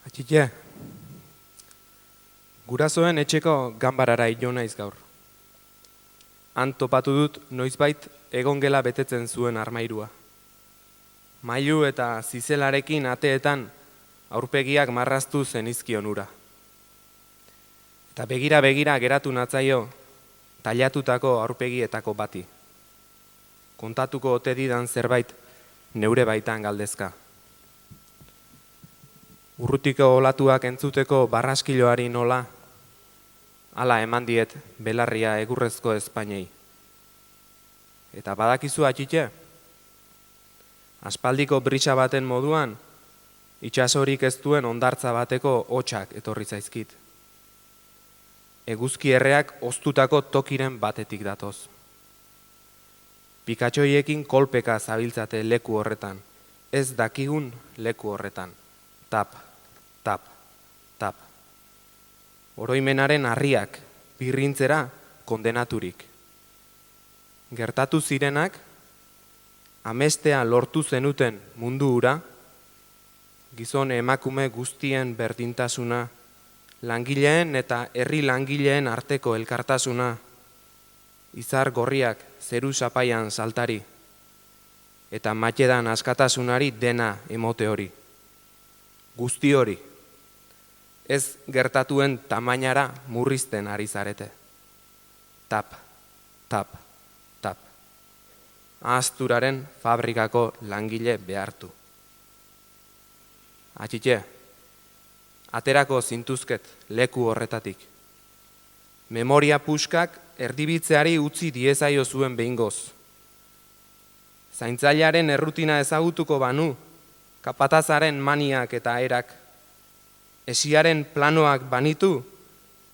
Atxite, gurasoen etxeko ganbarara jo naiz gaur. Han topatu dut noizbait egongela betetzen zuen armairua. Mailu eta zizelarekin ateetan aurpegiak marraztu zenizkion ura. Eta begira geratu natzaio tailatutako aurpegietako bati. Kontatuko ote didan zerbait neure baitan galdezka. Urrutiko olatuak entzuteko barraskiloari nola, hala eman diet belarria egurrezko Espainei. Eta badakizu atxite? Aspaldiko brisa baten moduan, itsasorik ez duen hondartza bateko hotsak etorri zaizkit. Eguzki erreak oztutako tokiren batetik datoz. Pikatxoiekin kolpeka zabiltzate leku horretan, ez dakigun leku horretan. Tap, tap, tap. Oroimenaren harriak, birrintzera kondenaturik. Gertatu zirenak, amestea lortu zenuten mundu hura, gizon emakume guztien berdintasuna, langileen eta herri langileen arteko elkartasuna, izar gorriak zeru zapaian saltari, eta matxedan askatasunari dena emote hori. Guzti hori, ez gertatuen tamainara murrizten ari zarete. Tap, tap, tap. Ahazturaren fabrikako langile behartu. Atxite, aterako zintuzket leku horretatik. Memoria puskak erdibitzeari utzi diezaio zuen behingoz. Zaintzailearen errutina ezagutuko banu, kapatazaren maniak eta erak, esiaren planoak banitu,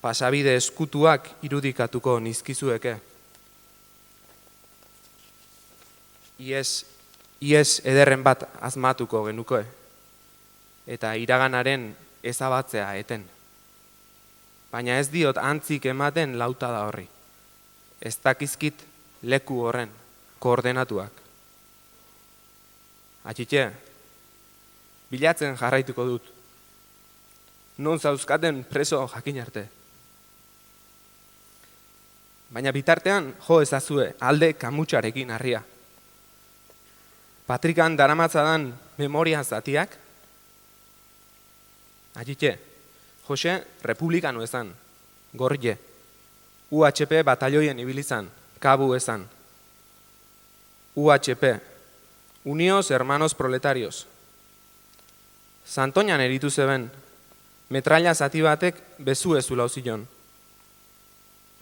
pasabide eskutuak irudikatuko nizkizueke. Ies ederren bat asmatuko genuko, eta iraganaren ezabatzea eten. Baina ez diot antzik ematen lautada horri. Ez dakizkit leku horren koordenatuak. Atxite, bilatzen jarraituko dut. Non zauzkaten preso jakin arte. Baina bitartean jo ezazue alde kamutsarekin harria. Patrikan daramatzadan memoria zatiak. Atxite, Jose republikano ezan, gorje. UHP batalloien ibilizan, kabu ezan. UHP, Unios Hermanos Proletarios. Santoñan eritu zeben, metraila zati batek bezu ezula uzion.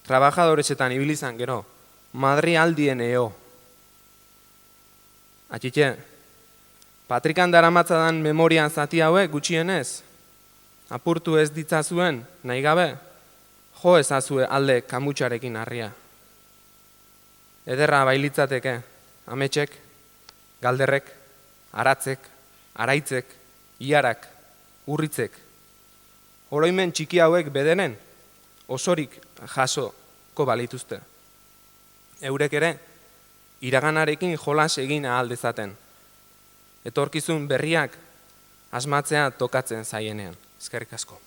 Trabajadoresetan ibilizan gero, Madri aldien eo. Atxite, Patrikan daramatzadan memoria zati hauek gutxienez, apurtu ez ditzazuen, nahi gabe, jo ezazue alde kamutsarekin harria. Ederra bailitzateke, ametsek, galderrek, aratzek, araitzek, iarak, urritzek. Oroimen txiki hauek bederen, osorik jasoko balituzte. Eurek ere, iraganarekin jolas egin ahal dezaten. Etorkizun berriak asmatzea tokatzen zaienean. Eskerrik asko.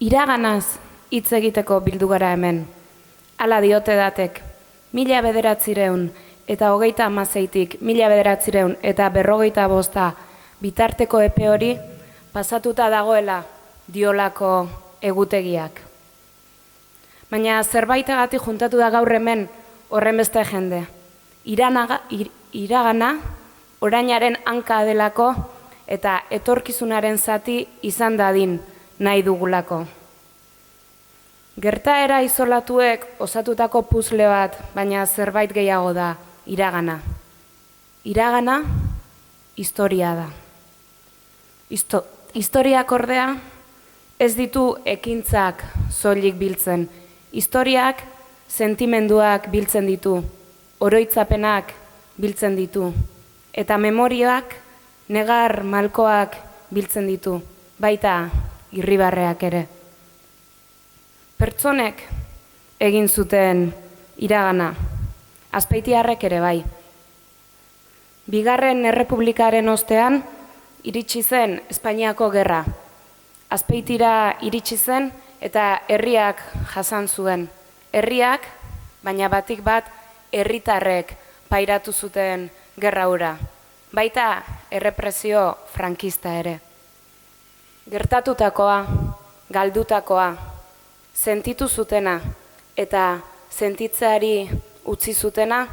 Iraganaz hitz egiteko bildu gara hemen. Hala diote datek, 1900 eta 36-tik 1900 eta 55 bitarteko epe hori pasatuta dagoela diolako egutegiak. Baina zerbaitagatik juntatu da gaur hemen horren beste jende. Iragana orainaren hanka delako eta etorkizunaren zati izan dadin nahi dugulako. Gertaera isolatuek osatutako puzle bat, baina zerbait gehiago da, iragana. Iragana, historia da. Historiak ordea, ez ditu ekintzak soilik biltzen. Historiak sentimenduak biltzen ditu, oroitzapenak biltzen ditu, eta memorioak negar malkoak biltzen ditu, baita irribarreak ere. Pertsonek egin zuten iragana, Azpeitiarrek ere bai. Bigarren Errepublikaren ostean, iritsi zen Espainiako gerra. Azpeitira iritsi zen eta herriak jasan zuen. Herriak, baina batik bat, herritarrek pairatu zuten gerra hura. Baita errepresio frankista ere. Gertatutakoa, galdutakoa, sentitu zutena eta sentitzeari utzi zutena,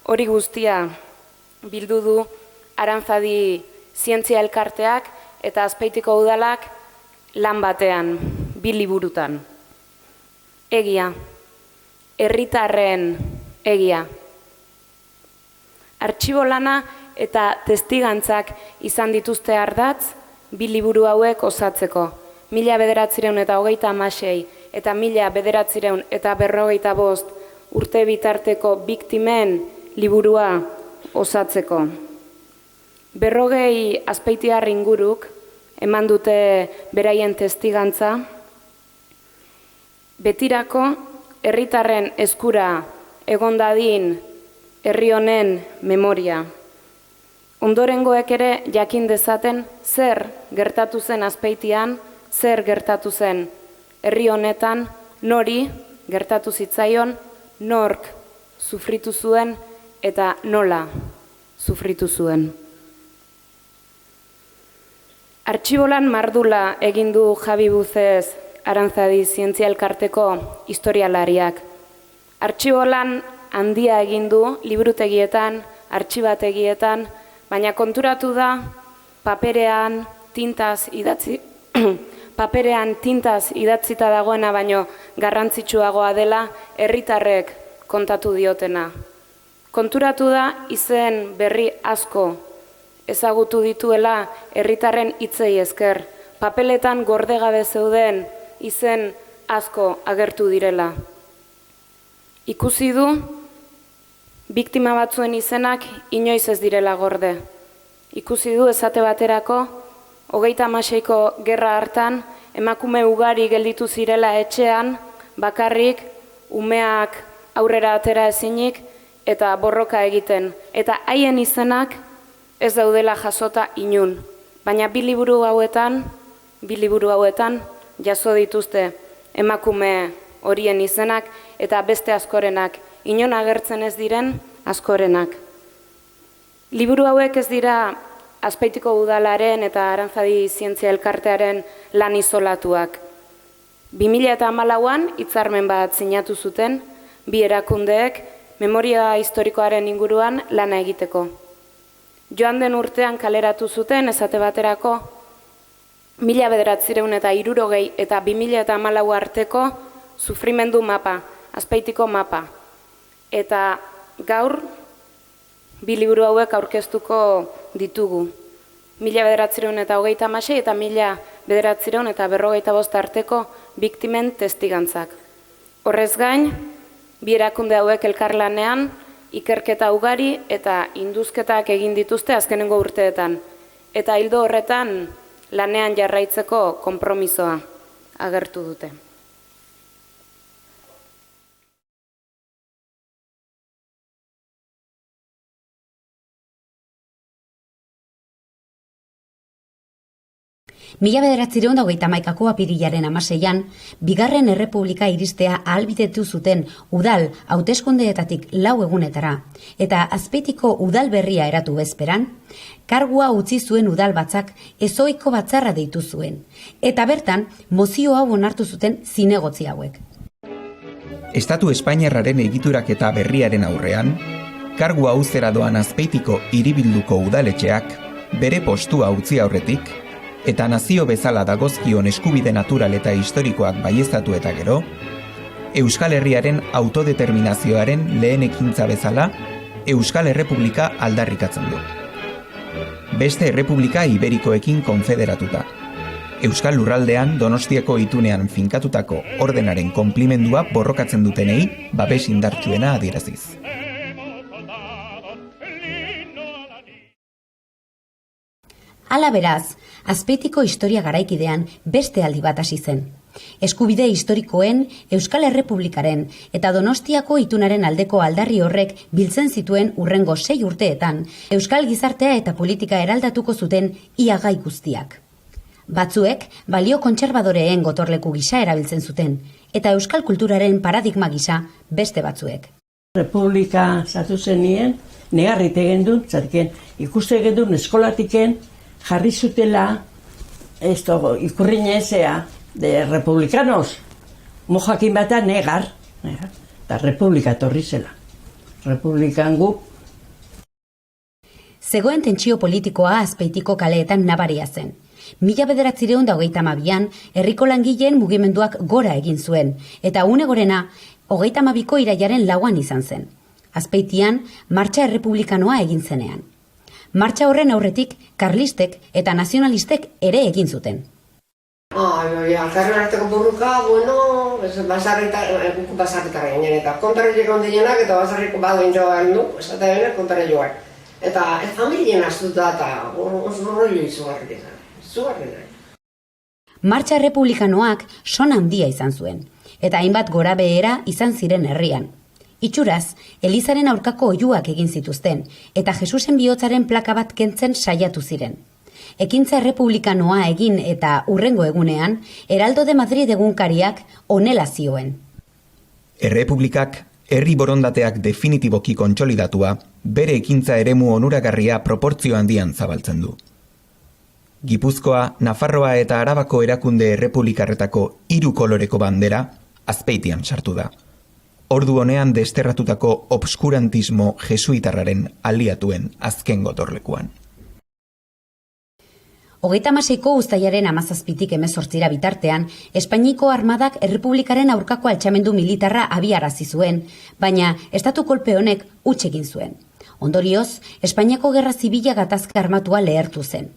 hori guztia bildu du Aranzadi Zientzia Elkarteak eta Azpeitiko Udalak lan batean, 2 liburutan. Egia, herritarren egia. Artxibo lana eta testigantzak izan dituzte ardatz 2 liburu hauek osatzeko. 1926 eta 1945 urte bitarteko biktimen liburua osatzeko. 40 azpeitiar inguruk eman dute beraien testigantza, betirako herritarren eskura egon dadin herri honen memoria. Ondorengoek ere jakin dezaten zer gertatu zen Azpeitian, zer gertatu zen herri honetan, nori gertatu zitzaion, nork sufritu zuen eta nola sufritu zuen. Artxibolan mardula egin du Javi Buzez Aranzadi Zientzia Elkarteko historialariak. Artxibolan handia egin du liburutegietan, artxibategietan, baina konturatu da paperean tintaz idatzita dagoena baino garrantzitsuagoa dela herritarrek kontatu diotena. Konturatu da izen berri asko ezagutu dituela herritarren hitzei esker, papeletan gordegabe zeuden izen asko agertu direla. Ikusi du biktima batzuen izenak inoiz ez direla gorde. Ikusi du esate baterako 36ko gerra hartan emakume ugari gelditu zirela etxean, bakarrik umeak aurrera atera ezinik eta borroka egiten. Eta haien izenak ez daudela jasota inun. Baina 2 liburu hauetan jaso dituzte emakume horien izenak eta beste askorenak, inon agertzen ez diren askorenak. Liburu hauek ez dira Azpeitiko Udalaren eta Aranzadi Zientzia Elkartearen lan isolatuak. 2014an hitzarmen bat sinatu zuten, 2 erakundeek memoria historikoaren inguruan lana egiteko. Joan den urtean kaleratu zuten esate baterako 1960 eta 2014 arteko sufrimendu mapa, Azpeitiko mapa. Eta gaur 2 liburu hauek aurkeztuko ditugu. 1936 eta 1945 arteko biktimen testigantzak. Horrez gain, 2 erakunde hauek elkarlanean ikerketa ugari eta induzketak egin dituzte azkenengo urteetan. Eta ildo horretan lanean jarraitzeko konpromisoa agertu dute. Mila 1931ko apirilaren 16an, Bigarren Errepublika iristea ahalbidetu zuten udal hauteskundeetatik 4 egunetara, eta Azpeitiko udal berria eratu bezperan, kargua utzi zuen udal batzak ezohiko batzarra deitu zuen, eta bertan mozio hau onartu zuten zinegotzi hauek. Estatu Espainiarraren egiturak eta berriaren aurrean, kargua uztera doan Azpeitiko hiribilduko udaletxeak bere postua utzi aurretik, eta nazio bezala dagozkion eskubide natural eta historikoak baieztatu eta gero, Euskal Herriaren autodeterminazioaren lehen ekintza bezala Euskal Errepublika aldarrikatzen du. Beste errepublika iberikoekin konfederatuta. Euskal Lurraldean Donostiako itunean finkatutako ordenaren konplimendua borrokatzen dutenei babes indartsuena adieraziz. Hala beraz, Azpeitiko historia garaikidean beste aldi bat hasi zen. Eskubide historikoen, Euskal Errepublikaren eta Donostiako itunaren aldeko aldarri horrek biltzen zituen hurrengo 6 urteetan, Euskal gizartea eta politika eraldatuko zuten ia gai guztiak. Batzuek balio kontserbadoreen gotorleku gisa erabiltzen zuten, eta euskal kulturaren paradigma gisa beste batzuek. Republika zatu zenien, negarrit egin dut, zatken ikuste egin dut eskolatiken jarri zutela ikurriña ezea de republikanos. Mojakin bata negar, eta republika etorri zela. Republikan gu. Zegoen tentsio politikoa Azpeitiko kaleetan nabaria zen. 1932an herriko langileen mugimenduak gora egin zuen, eta une gorena 32ko irailaren 4an izan zen. Azpeitian martxa errepublikanoa egin zenean. Martxa horren aurretik karlistek eta nazionalistek ere egin zuten. Alkarren arteko burruka, bueno, basarritarra ginen, eta kontarriak ondienak eta basarriko badoin joan du, esate benek kontarri joan. Eta familien astuta eta horreli izugarri izan. Martxa errepublikanoak son handia izan zuen, eta hainbat gora behera izan ziren herrian. Itxuraz, Elizaren aurkako oihuak egin zituzten, eta Jesusen bihotzaren plaka bat kentzen saiatu ziren. Ekintza errepublikanoa egin eta hurrengo egunean, Heraldo de Madrid egunkariak honela zioen. Errepublikak, herri borondateak definitiboki kontsolidatua, bere ekintza eremu onuragarria proportzio handian zabaltzen du. Gipuzkoa, Nafarroa eta Arabako erakunde errepublikarretako 3 koloreko bandera Azpeitian sartu da. Ordu honean desterratutako obskurantismo jesuitarraren aliatuen azken gotorlekuan. 36ko uztailaren 17tik 18 bitartean, Espainiko armadak errepublikaren aurkako altxamendu militarra abiarazi zuen, baina estatu kolpe honek huts egin zuen. Ondorioz, Espainiako gerra zibila gatazka armatua lehertu zen.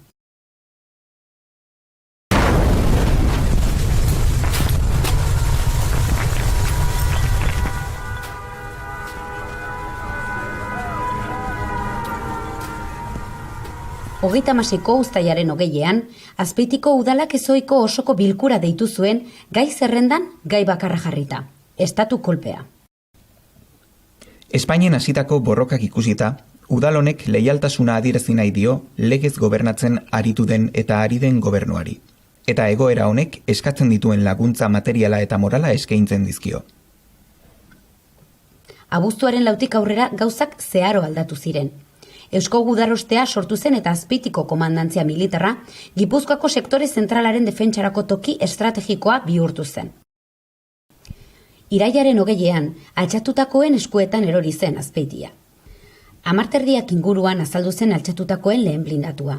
Hogeita masiko uztailaren 20ean, Azpeitiko udalak ezoiko osoko bilkura deitu zuen gai zerrendan gai bakarra jarrita, estatu kolpea. Espainien hasitako borrokak ikusita, udal honek leialtasuna adierazi nahi dio legez gobernatzen aritu den eta ari den gobernuari. Eta egoera honek eskatzen dituen laguntza materiala eta morala eskaintzen dizkio. Abuztuaren 4tik aurrera gauzak zeharo aldatu ziren. Eusko Gudarostea sortu zen eta Azpeitiko komandantzia militarra Gipuzkoako sektore zentralaren defentsarako toki estrategikoa bihurtu zen. Irailaren 20ean, altxatutakoen eskuetan erori zen Azpeitia. 10 erdiak inguruan azaldu zen altxatutakoen lehen blindatua.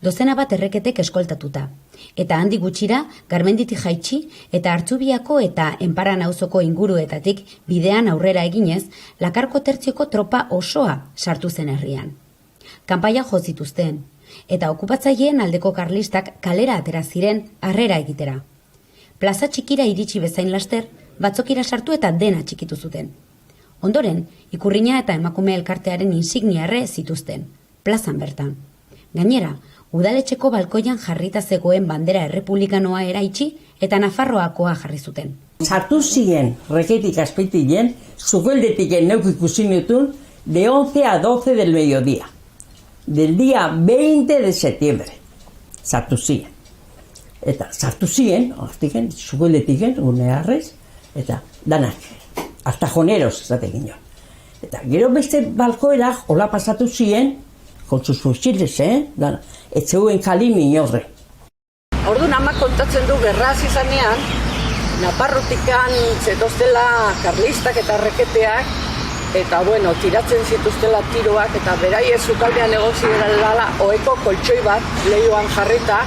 Dozena bat erreketek eskoltatuta. Eta handi gutxira, Garmenditi jaitsi eta Hartzubiako eta Enparan auzoko inguruetatik bidean aurrera eginez, Lakarko tertzioko tropa osoa sartu zen herrian. Kanpaia jo zituzten, eta okupatzaileen aldeko karlistak kalera atera ziren harrera egitera. Plaza txikira iritsi bezain laster, batzokira sartu eta dena txikitu zuten. Ondoren, ikurriña eta emakume elkartearen insignia erre zituzten, plazan bertan. Gainera, udaletxeko balkoian jarrita zegoen bandera errepublikanoa eraitsi eta Nafarroakoa jarri zuten. Sartu ziren, reketik Azpeitien, zugeldetiken neuk ikusi nituen, de 11 a 12 del mediodía. Del día 20 de septiembre. Sartu ziren. Eta sartu ziren, hortiken, zugeldetiken, unearrez, eta danak, artajoneros, esatekin joan. Eta gero beste balkoerak hola pasatu ziren, con sus fusiles, etzeuen kalin inorre. Orduan ama kontatzen du gerra hasi zanean, Naparrotikan zetoztela karlistak eta reketeak, eta bueno, tiratzen zituztela tiroak, eta beraiek sukaldean egoziera dela oheko koltxoi bat lehioan jarrita,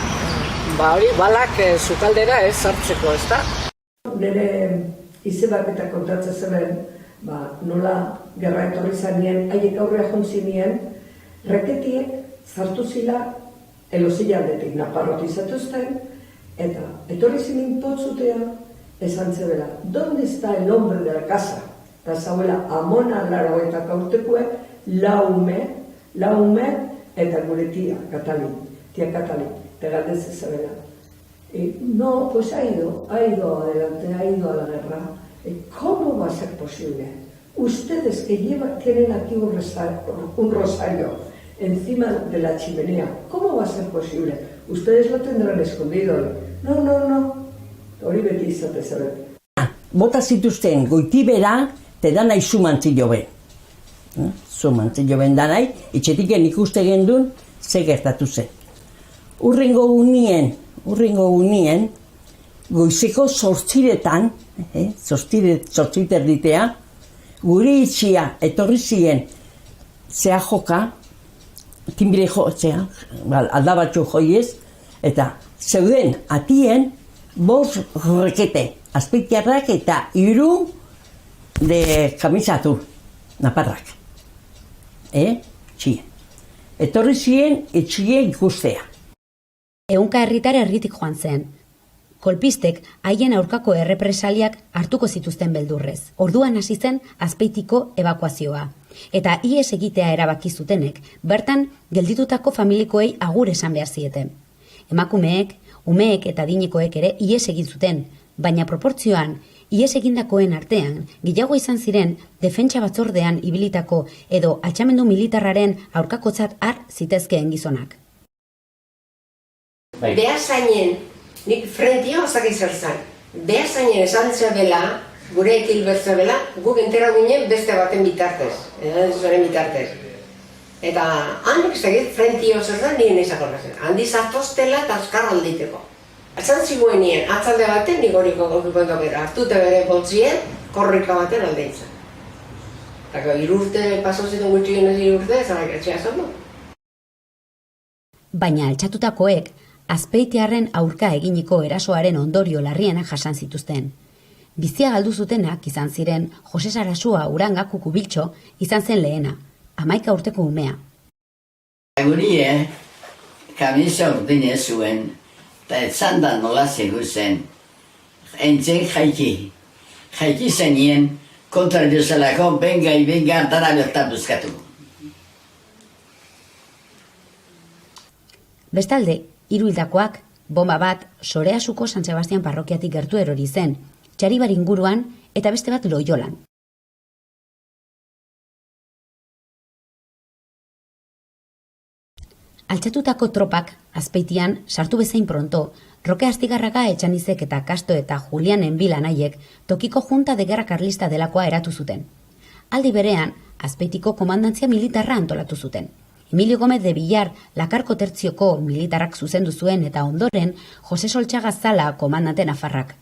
hori balak sukaldera ez sartzeko, ezta? Nire izebak eta kontatzen zeben, nola gerra etorri zanien, haiek aurrea jontzinien, reketiek zartu zila elozillandetik Naparroti zatuzten, eta etorri zinin potzutea esan zebela, ¿dónde está el hombre de la casa? Eta zauela amona laroetak aurtekue, laume eta gure tia, Katalin. tía Catalina, te galdez ezabela. No, pues ha ido adelante, ha ido a la guerra. ¿Cómo va a ser posible? Ustedes que tienen aquí un rosario encima de la chimenea, ¿cómo va a ser posible? Ustedes lo tendrán escondido. No. Hori beti izate zeben. Bota zituzten goitibera, te danai zumantzio ben. Zumantzio ben danai, itxetiken ikuste gendun, ze gertatu zen. Urrengo unien, goizeko 8:00, 8:30, gure itxia etorri ziren zea joka, timbire jotzea, aldabatxo joiez, eta zeuden atien 5 rekete, azpeitiarrak eta 3 de kamisatu, naparrak. Txien. Etorri ziren etxie ikustea. Ehunka herritar herritik joan zen. Kolpistek haien aurkako errepresaliak hartuko zituzten beldurrez. Orduan hasi zen Azpeitiko ebakuazioa. Eta ihes egitea erabaki zutenek, bertan gelditutako familikoei agur esan behar zieten. Emakumeek, umeek eta adinekoek ere ihes egin zuten, baina proportzioan ihes egindakoen artean gehiago izan ziren defentsa batzordean ibilitako edo altxamendu militarraren aurkakotzat har zitezkeen gizonak. Behazainen, nik frentio ozak izan zen. Behazainen esan zebela, gure ekil berzebela, guk entera ginen beste baten bitartez, bitartez. Eta handik segit frentio zer nien izako zen. Handi zatoztela eta azkar alditeko. Esan ziguen nien, atzalde baten nik horiko kontukondokera. Hartute bere boltzien, korrika baten aldeitzen. Eta 3 urte paso ziren gutxien ez 3 urte, ez etxea zondu. Baina altxatutakoek, Azpeitiarren aurka eginiko erasoaren ondorio larrienak jasan zituzten. Bizia galdu zutenak izan ziren Jose Sarasua Uranga Kukubiltxo izan zen lehena, 11 urteko umea. Gurie, kamisa urdine zuen, eta etzan da nola zegu zen. Entzen jaiki zenien, kontra diozelako, benga dara berta buzkatu. Bestalde, 3 hildakoak, bomba bat Soreasuko San Sebastian parrokiatik gertu erori zen, Txaribar inguruan eta beste bat Loiolan. Altxatutako tropak Azpeitian sartu bezain pronto, Roke Astigarraga Etxanizek eta Kasto eta Julian Enbil anaiek tokiko junta de guerra karlista delakoa eratu zuten. Aldi berean, Azpeitiko komandantzia militarra antolatu zuten. Emilio Gómez de Villar Lakarko tertzioko militarrak zuzendu zuen eta ondoren Jose Soltxaga Zala komandante nafarrak.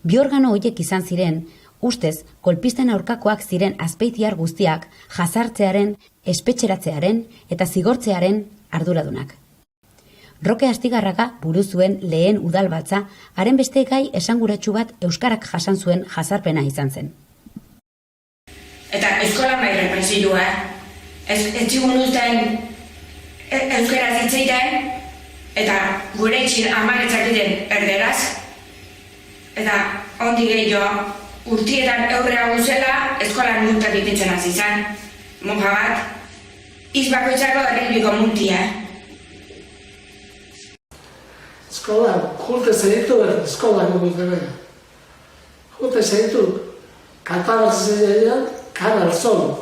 Bi organo horiek izan ziren, ustez, kolpisten aurkakoak ziren azpeitiar guztiak jazartzearen, espetxeratzearen eta zigortzearen arduradunak. Roke Astigarraga buru zuen lehen udalbatza, haren beste gai esanguratsu bat euskarak jasan zuen jazarpena izan zen. Eta eskola bai represilua, ez txigun uzten euskaraz hitzeiten, eta gure itxin amaretzak egiten erderaz, eta ondi gehiago, urtietan eurrea guzela eskolan multak ititzen hasi zen. Monja bat, izbakoitzako erribiko multia. Eskola, jute zeitu eskola gubitera. Jute zeitu, katabak zeidean, kanal sol.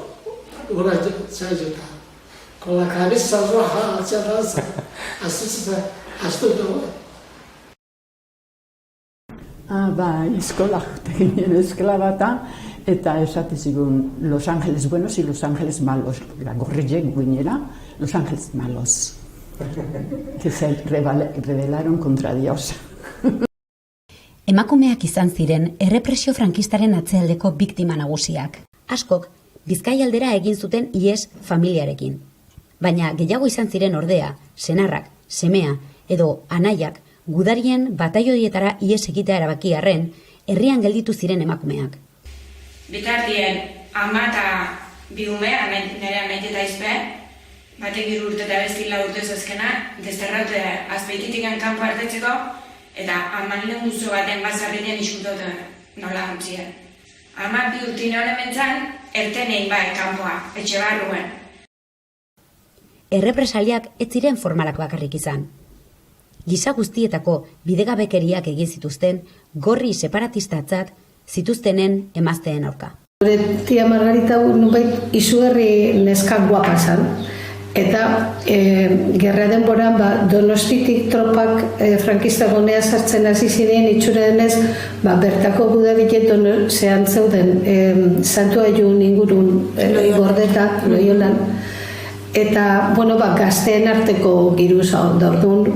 Gura zeiduta. Con la cabeza roja hacia atrás, astuto. Eskola eginen eskola bata, eta esate zigun Los Ángeles buenos y Los Ángeles malos. Gorriek guinera, Los Ángeles malos. Que se rebelaron contra Dios. Emakumeak izan ziren errepresio frankistaren atzealdeko biktima nagusiak. Askok, Bizkaialdera egin zuten ihes familiarekin. Baina gehiago izan ziren ordea, senarrak, semea edo anaiak gudarien bataioietara ihes egitea erabaki arren, herrian gelditu ziren emakumeak. Bitartien, ama eta bi umea, nire amaiteta izpe, batek 3 urte eta besti 4 urte zezkena, desterraute Azpeititik kanpo hartetzeko, eta aman lehen guzu baten bazarrinen iskutotu nola ontzien. Ama 2 urtine honen bentzan, ertenein bai kanpoa, etxe barruen. Errepresaliak ez ziren formalak bakarrik izan. gisa guztietako bidegabekeriak egin zituzten gorri separatistatzat zituztenen emazteen aurka. Gure tia Margarita nubait izugarri neskak guapa zan. Eta gerra denboran Donostitik tropak frankista gonea sartzen hasi ziren itxura denez bertako gudabilet zehan zeuden Santu Aiun ingurun Gordeta, Loiolan. Eta, gazteen arteko giruza da orduan,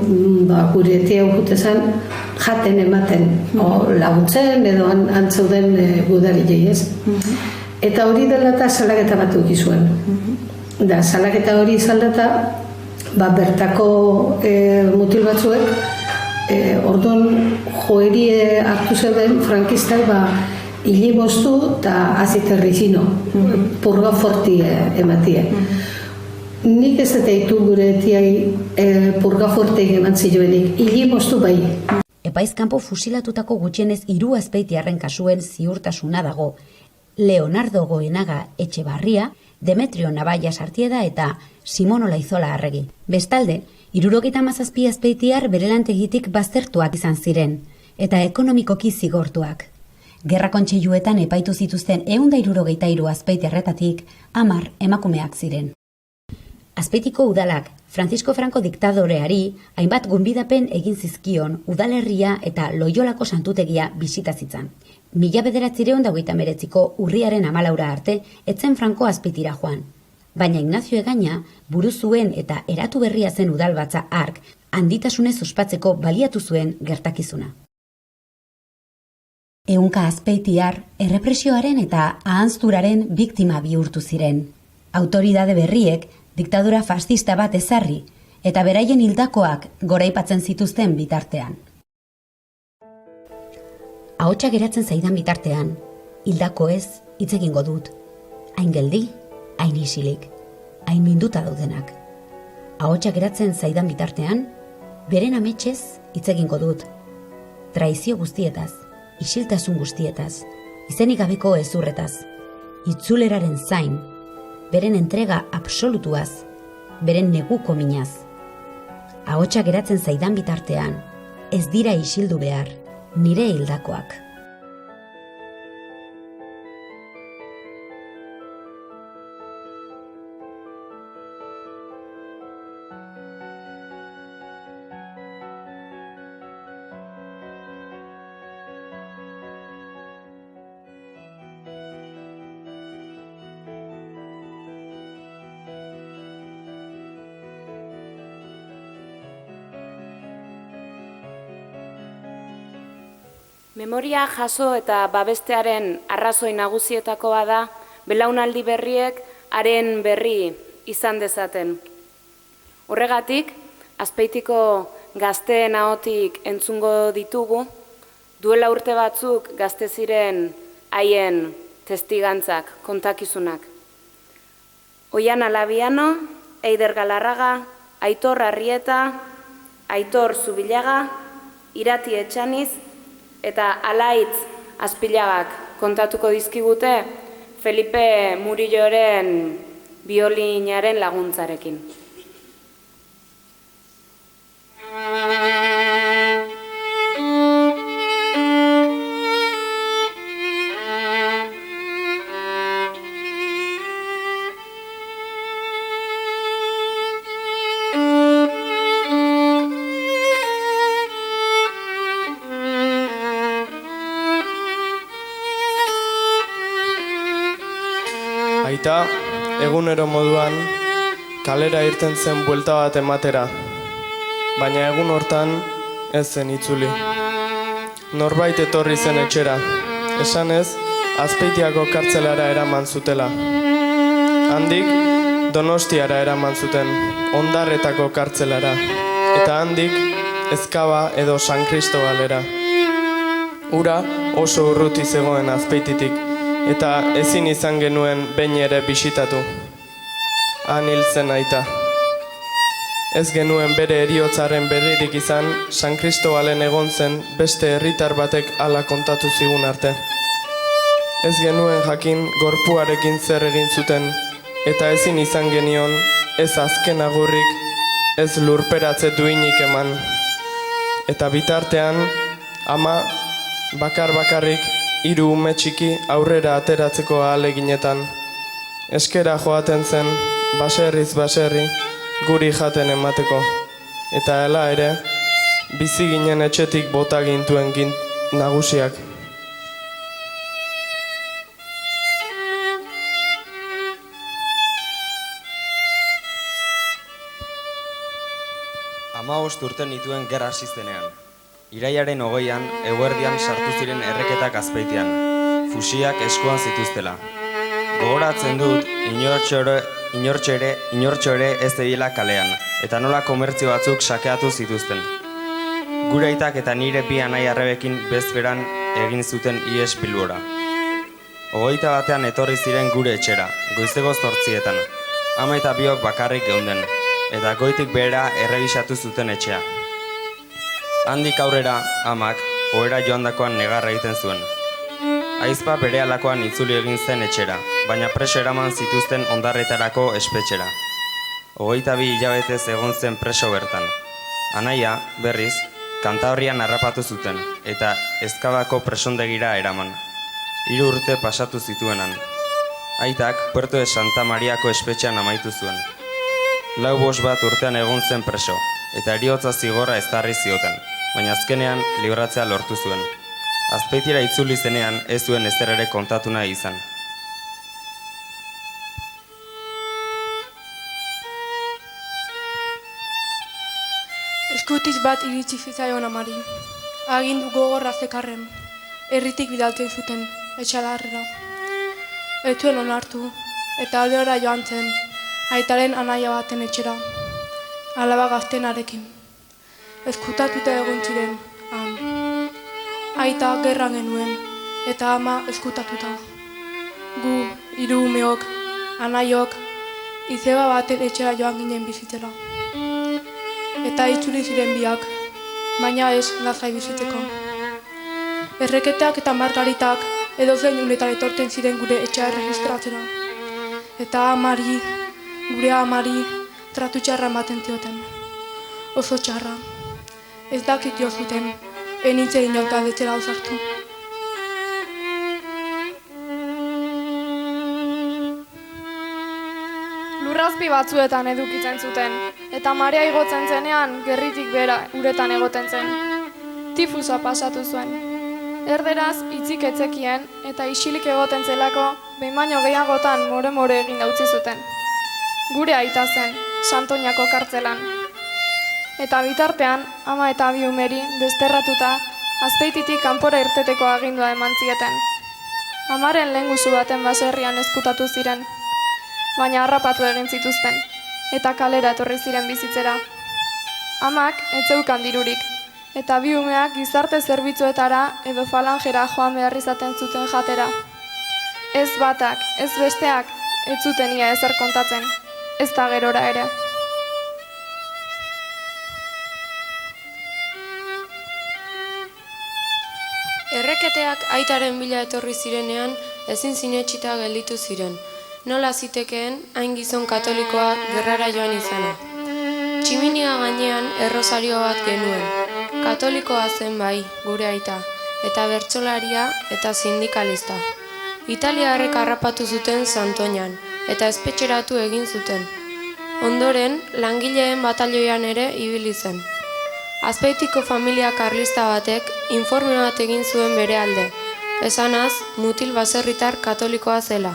gure tia ugutezan jaten ematen, laguntzen edo antzeuden gudabilei ez. Eta hori dela eta salaketa bat ukizuen. Da, salaketa hori izan da, bertako mutil batzuek, orduan joeri hartu zeuden frankistak hili moztu eta aziterri zino, purga forti ematie. Nik ez eta ditu gure tiai purga forteik eman zioenik, hili moztu bai. Epaizkanpo fusilatutako gutxienez 3 azpeitiarren kasuen ziurtasuna dago. Leonardo Goenaga Etxebarria, Demetrio Navaia Sartieda eta Simon Olaizola Arregi. Bestalde, 77 azpeitiar bere lantegitik baztertuak izan ziren, eta ekonomikoki zigortuak. Gerra kontseiluetan epaitu zituzten 163 azpeitiarretatik 10 emakumeak ziren. Azpeitiko udalak Francisco Franco diktadoreari hainbat gonbidapen egin zizkion udalerria eta Loiolako santutegia bisitazitzan. 1929ko urriaren 14 arte etzen Franco Azpeitira joan. Baina Ignacio Egaña buru zuen eta eratu berria zen udalbatza hark handitasunez ospatzeko baliatu zuen gertakizuna. Ehunka azpeitiar errepresioaren eta ahanzturaren biktima bihurtu ziren. Autoridade berriek diktadura fascista bat ezarri eta beraien hildakoak goraipatzen zituzten bitartean. Ahotsa geratzen zaidan bitartean, hildako ez hitz egingo dut. Hain geldi, hain isilik, hain minduta daudenak. Ahotsa geratzen zaidan bitartean, beren ametsez hitz egingo dut. Traizio guztietaz, isiltasun guztietaz, izenik gabeko ezurretaz, itzuleraren zain, beren entrega absolutuaz, beren neguko minaz. Ahotsa geratzen zaidan bitartean, ez dira isildu behar, nire hildakoak. Memoria jaso eta babestearen arrazoi nagusietakoa da belaunaldi berriek haren berri izan dezaten. Horregatik, Azpeitiko gazteen ahotik entzungo ditugu, duela urte batzuk gazte ziren haien testigantzak, kontakizunak. Oian Alabiano, Eider Galarraga, Aitor Arrieta, Aitor Zubillaga, Irati Etxaniz, eta Alaitz Azpilagak kontatuko dizkigute Felipe Murilloren biolinaren laguntzarekin. Aita, egunero moduan, kalera irten zen buelta bat ematera, baina egun hortan ez zen itzuli. Norbait etorri zen etxera, esanez, Azpeitiako kartzelara eraman zutela. Handik, Donostiara eraman zuten, Ondarretako kartzelara, eta handik, Ezkaba edo San Kristobalera. Ura oso urruti zegoen Azpeititik, eta ezin izan genuen behin ere bisitatu. Han hil zen aita. Ez genuen bere heriotzaren berririk izan, San Kristobalen egon zen beste herritar batek hala kontatu zigun arte. Ez genuen jakin gorpuarekin zer egin zuten, eta ezin izan genion, ez azken agurrik, ez lurperatze duinik eman. Eta bitartean, ama bakarrik 3 ume txiki aurrera ateratzeko ahaleginetan. Eskera joaten zen, baserriz baserri, guri jaten emateko. Eta hala ere, bizi ginen etxetik bota gintuen nagusiak. Hamabost urte nituen gerra hasi zenean. Irailaren 20an, eguerdian sartu ziren erreketak Azpeitian. Fusiak eskuan zituztela. Gogoratzen dut, inortxo ere ez zebiela kalean, eta nola komertzio batzuk sakeatu zituzten. Gure aitak eta nire bi anai arrebekin bezperan egin zuten ihes Bilbora. 21 etorri ziren gure etxera, goizeko 8etan. Ama eta biok bakarrik geunden, eta goitik behera errebisatu zuten etxea. Handik aurrera, amak, ohera joandakoan negarra egiten zuen. Aizpa berehalakoan itzuli egin zen etxera, baina preso eraman zituzten ondarretarako espetxera. 22 hilabetez egon zen preso bertan. Anaia, berriz, Kantabrian harrapatu zuten, eta Ezkabako presondegira eraman. 3 urte pasatu zituenan. Aitak, Puerto de Santa Mariako espetxean amaitu zuen. 4-5 urtean egon zen preso, eta heriotza zigorra ezarri zioten, baina azkenean libratzea lortu zuen. Azpeitira itzuli zenean ez zuen ezer ere kontatu nahi izan. Eskutiz bat iritsi zitzaion amari. Agindu gogorra zekarren, herritik bidaltzen zuten, etxalarrera. Ez zuen onartu, eta aldera joan zen, aitaren anaia baten etxera, alaba gaztenarekin. Eskutatuta egon ziren, Aita gerran genuen, eta ama eskutatuta. Gu, 3 umeok, anaiok, izeba baten etxera joan ginen bizitzera. Eta itzuli ziren biak, baina ez lasai bizitzeko. Erreketak eta margaritak edozein unetan etorten ziren gure etxea erregistratzera. Eta gure amari, tratu txarra ematen zioten. Oso txarra. Ez dakit jo zuten, enintzen inolta detzera ausartu. Lurrazpi batzuetan edukitzen zuten, eta marea igotzen zenean gerritik bera uretan egoten zen. Tifusa pasatu zuen. Erderaz hitzik etzekien eta isilik egoten zelako behin baino gehiagotan more egin utzi zuten. Gure aita zen, Santoñako kartzelan. Eta bitartean, ama eta 2 umeri desterratuta Azpeititik kanpora irteteko agindua eman zieten. Amaren lehengusu baten baserrian ezkutatu ziren, baina harrapatu egin zituzten, eta kalera etorri ziren bizitzera. Amak ez zeukan dirurik, eta 2 umeak gizarte zerbitzuetara edo falangera joan behar izaten zuten jatera. Ez batak, ez besteak, ez zuten ia ezer kontatzen, ez da gerora ere. Erreketeak aitaren bila etorri zirenean ezin sinetsita gelditu ziren. Nola zitekeen hain gizon katolikoa gerrara joan izana. Tximinia gainean errosario bat genuen. Katolikoa zen bai, gure aita, eta bertsolaria eta sindikalista. Italiarrek harrapatu zuten Santoñan, eta espetxeratu egin zuten. Ondoren, langileen batalioian ere ibili zen. Azpeitiko familia karlista batek informe bat egin zuen bere alde, esanaz mutil baserritar katolikoa zela.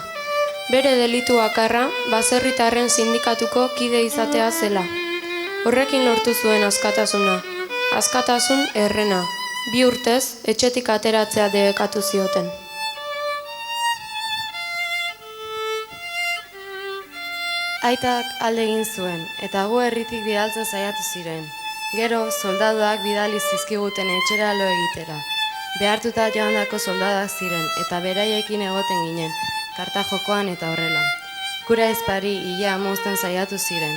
Bere delitu bakarra baserritarren sindikatuko kide izatea zela. Horrekin lortu zuen askatasuna. Askatasun errena. 2 urtez etxetik ateratzea debekatu zioten. Aitak alde egin zuen, eta gu herritik bidaltzen saiatu ziren. Gero, soldaduak bidali zizkiguten etxera lo egitera. Behartuta joandako soldadak ziren, eta beraiekin egoten ginen, karta jokoan eta horrela. Kura ezpari ia mozten saiatu ziren.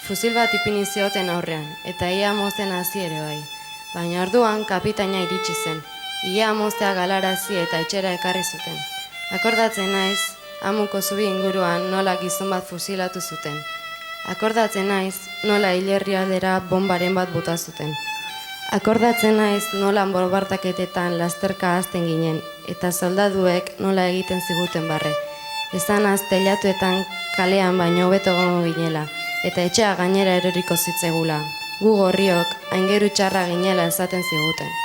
Fusil bat ipini zioten aurrean, eta ia mozten hasi ere bai. Baina orduan kapitaina iritsi zen. Ia moztea galarazi eta etxera ekarri zuten. Akordatzen naiz, amuko zubi inguruan nola gizon bat fusilatu zuten. Akordatzen naiz, nola hilerri aldera bombaren bat bota zuten. Akordatzen naiz nolan borbardaketetan lasterka hasten ginen, eta soldaduek nola egiten ziguten barre. Esanaz teilatuetan kalean baino hobeto egongo ginela, eta etxea gainera eroriko zitzegula. Gu gorriok aingeru txarra ginela esaten ziguten.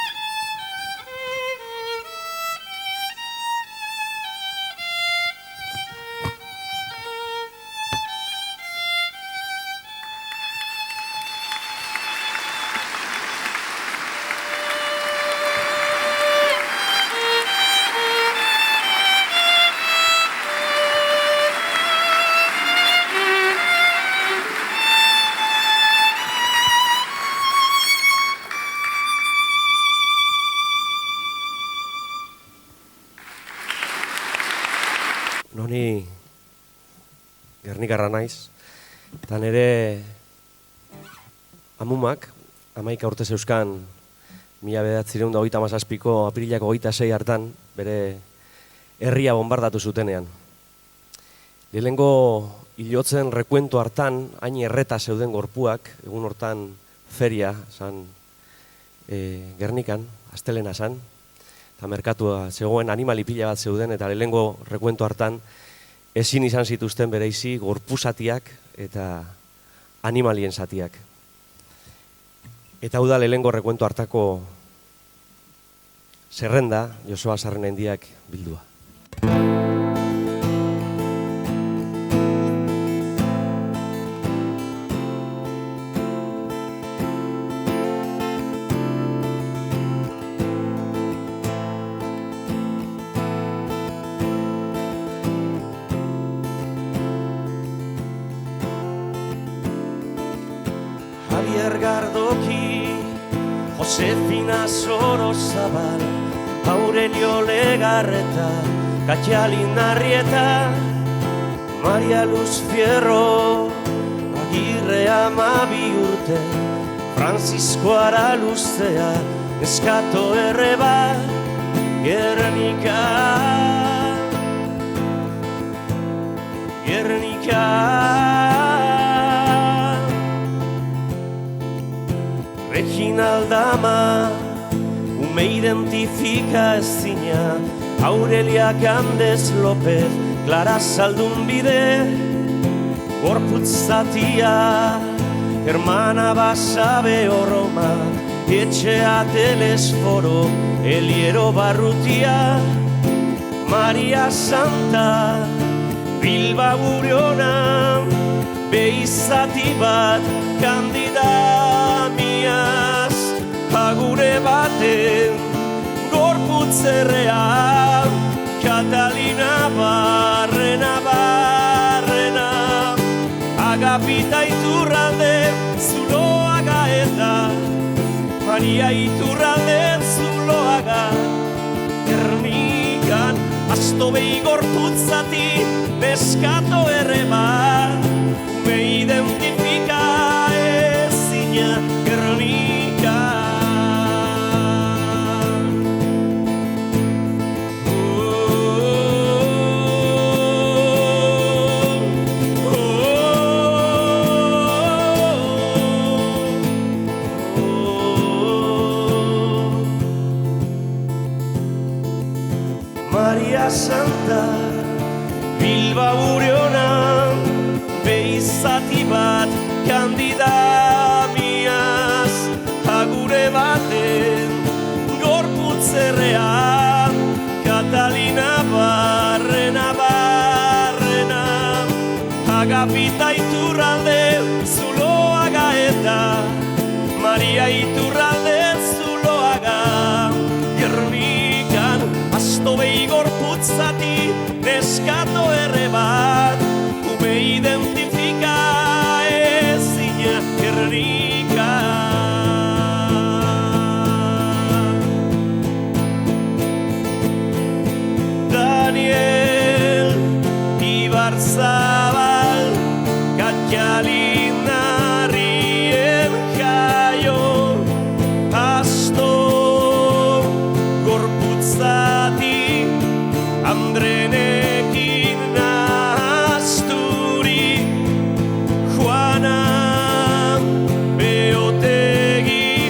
Noni Gernikarra naiz, eta nire amumak, 11 urte zeuzkan 1937ko apirilako 26 hartan, bere herria bombardatu zutenean. Lehenengo hilotzen rekuento hartan, hain erreta zeuden gorpuak, egun hortan feria, zan Gernikan, astelena zan, eta merkatua zegoen animali pila bat zeuden, eta lehenengo rekuento hartan ezin izan zituzten bereizi gorpu zatiak eta animalien zatiak. Eta hau da lehenengo rekuento hartako zerrenda, Joseba Sarrenaindiak bildua. Gardoki, Josefina Sorozabal, Aurelio Legarreta, Katxalin Arrieta, Maria Luz Fierro, Agirre 12 urte, Francisco Araluzea, Eskato Erreba, Gernika, Reginaldama, ume identifika ezina, Aurelia Gandez López, Clara Zaldunbide, gorputz zatia, Hermana Basabe Oroma, Etxea Telesforo, Eliero Barrutia, Maria Santa, Bilba Uriona, Beizati bat, Kandida miaz, agure baten, gorputzerrean, Katalina Barrena, Agapita Iturralde, Zuloaga eta, Maria Iturralde, Zuloaga, Gernikan, Astobei gorputzati, Neskato Erreba, me identifika ezina Gernika. Maria Santa, Bilba Uriona, Beizati bat, Kandida miaz, agure baten, gorputzerrean, Katalina Barrena, Agapita Iturralde, Zuloaga eta, Maria Iturralde, Zuloaga, Gernikan, Astobei gorputzati, Neskato Errebat, me identifika ezina Gernika. Daniel Ibarzabal, Katxalin Arrien jaio, Asto gorputzati, Andrenekin nahazturi, Juana Beotegi,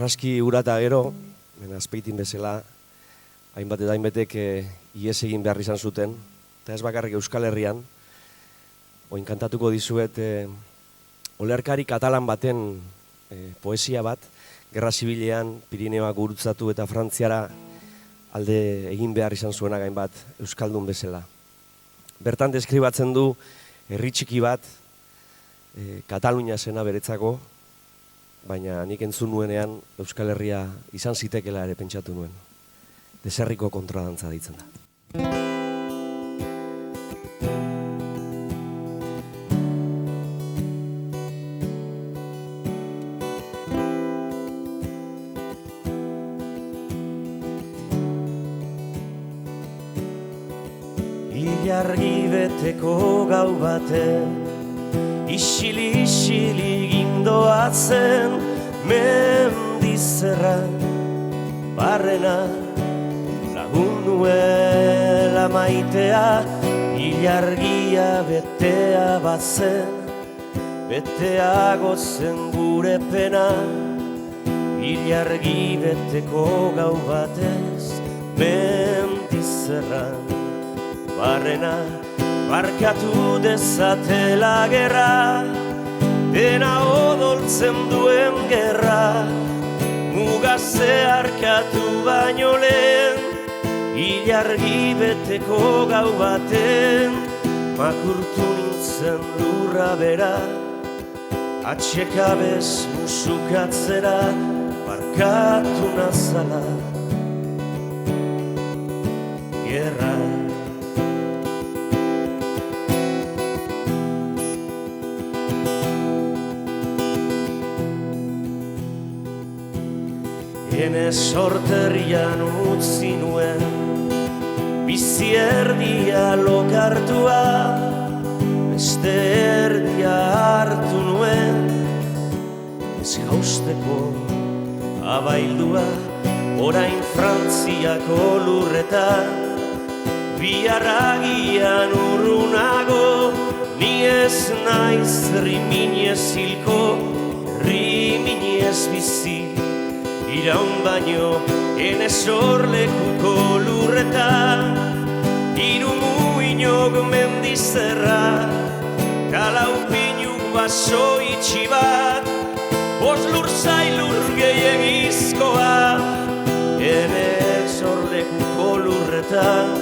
Sarraski ura eta gero, Azpeitin bezala, hainbat eta hainbetek ihes egin behar izan zuten, eta ez bakarrik Euskal Herrian, oin kantatuko dizuet olerkari katalan baten poesia bat, Gerra Zibilean Pirineoak gurutzatu eta Frantziara alde egin behar izan zuenak hainbat Euskaldun bezala. Bertan deskribatzen du herri txiki bat, Katalunia zena beretzako, baina nik entzun nuenean Euskal Herria izan zitekela ere pentsatu nuen. Deserriko kontradantza deitzen da. Ilargi beteko gau baten, isili gindoatzen, mendizerran barrena lagun nuela maitea. Ilargia betea bazen, beteago zen gure pena. Ilargi beteko gau batez, mendizerran barrena, barkatu dezatela gerra, dena odoltzen duen gerra, mugazze arkatu baino lehen, ilargi beteko gau baten, makurtu nintzen lurra bera, atxekabez musukatzera, barkatu nazala gerra. Hene sorterian utzi nuen, bizi erdia lokartua, beste erdia hartu nuen, ez jausteko abaildua, orain Frantziako lurretan, biharragian urrunago, ni ez naiz riminez hilko, riminez bizi. Iraun baino, ene sorlekuko lurretan, hiru muinok mendizerra, kalaupinu baso itxi bat, bost lurzai lur gehiagizkoa, ene sorlekuko lurretan,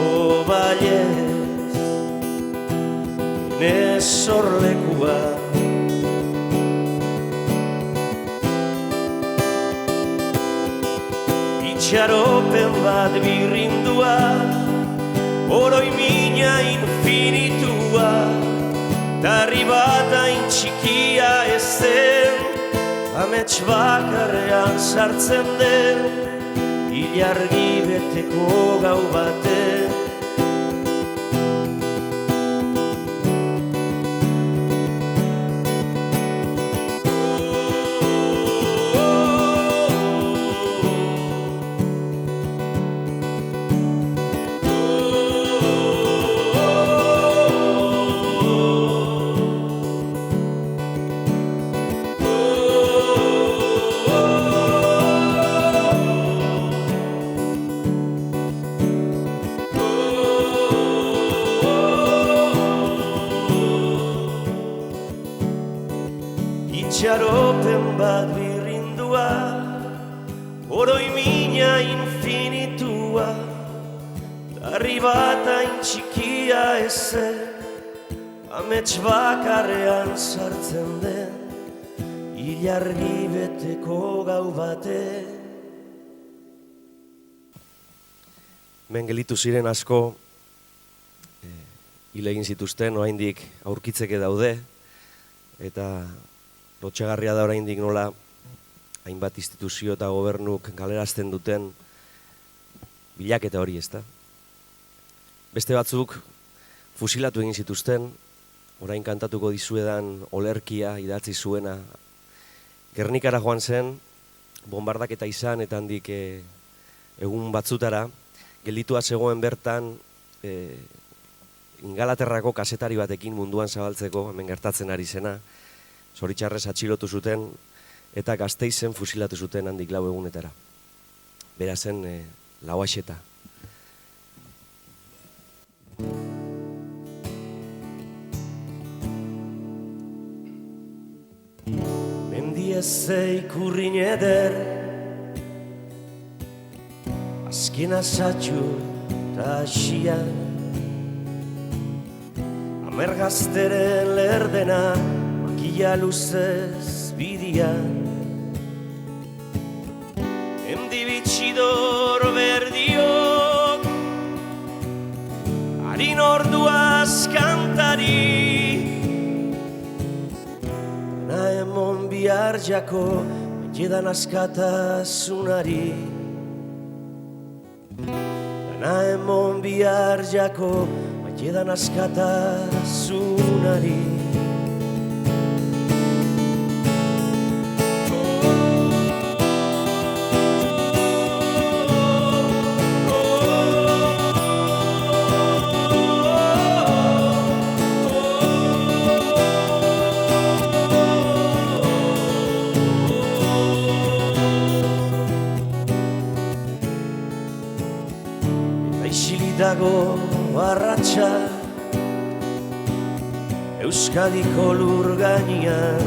obalez, ene sorlekua. Itxaropen bat birrindua, oroi mina infinitua, tarri bat hain txikia ezen, amets bakarrean sartzen den, ilargi beteko gau baten. Itxaropen bat birrindua, oroi mina infinitua, tarri bat hain txikia ezen, amets bakarrean sartzen den, ilargi beteko gau bate. Hemen gelitu ziren asko, hil egin zituzten, oraindik aurkitzeke daude, eta lotxagarria da oraindik nola hainbat instituzio eta gobernuk galerazten duten bilaketa hori, ezta? Beste batzuk fusilatu egin zituzten, orain kantatuko dizuedan olerkia idatzi zuena. Gernikara joan zen, bombardaketa izan eta handik egun batzutara, gelditua zegoen bertan Ingalaterrako kasetari batekin munduan zabaltzeko, hemen gertatzen ari zena, zoritxarrez atxilotu zuten, eta Gasteizen fusilatu zuten handik 4 egunetara. Bera zen Lauaxeta. Mendieze ikurrin eder, azken asatxu eta asian, amergazteren lerdena, makila luzez bidian, endibitxidor berdiok, harin orduaz kantari, dana emon bihar jako, jedan askatasunari. Dana emon bihar jako, jedan askatasunari. Dago arratsa Euskadiko lur gainean,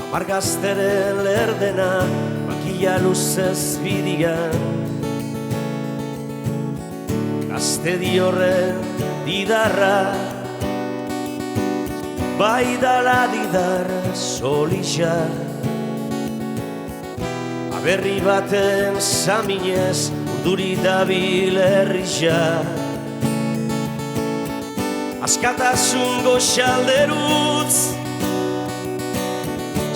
amargazteren lerdena makila luzez bidian, gazte diorren didarra bai dala didar solisa, aberri baten saminez urduri dabil herrisa, askatasun goxalderutz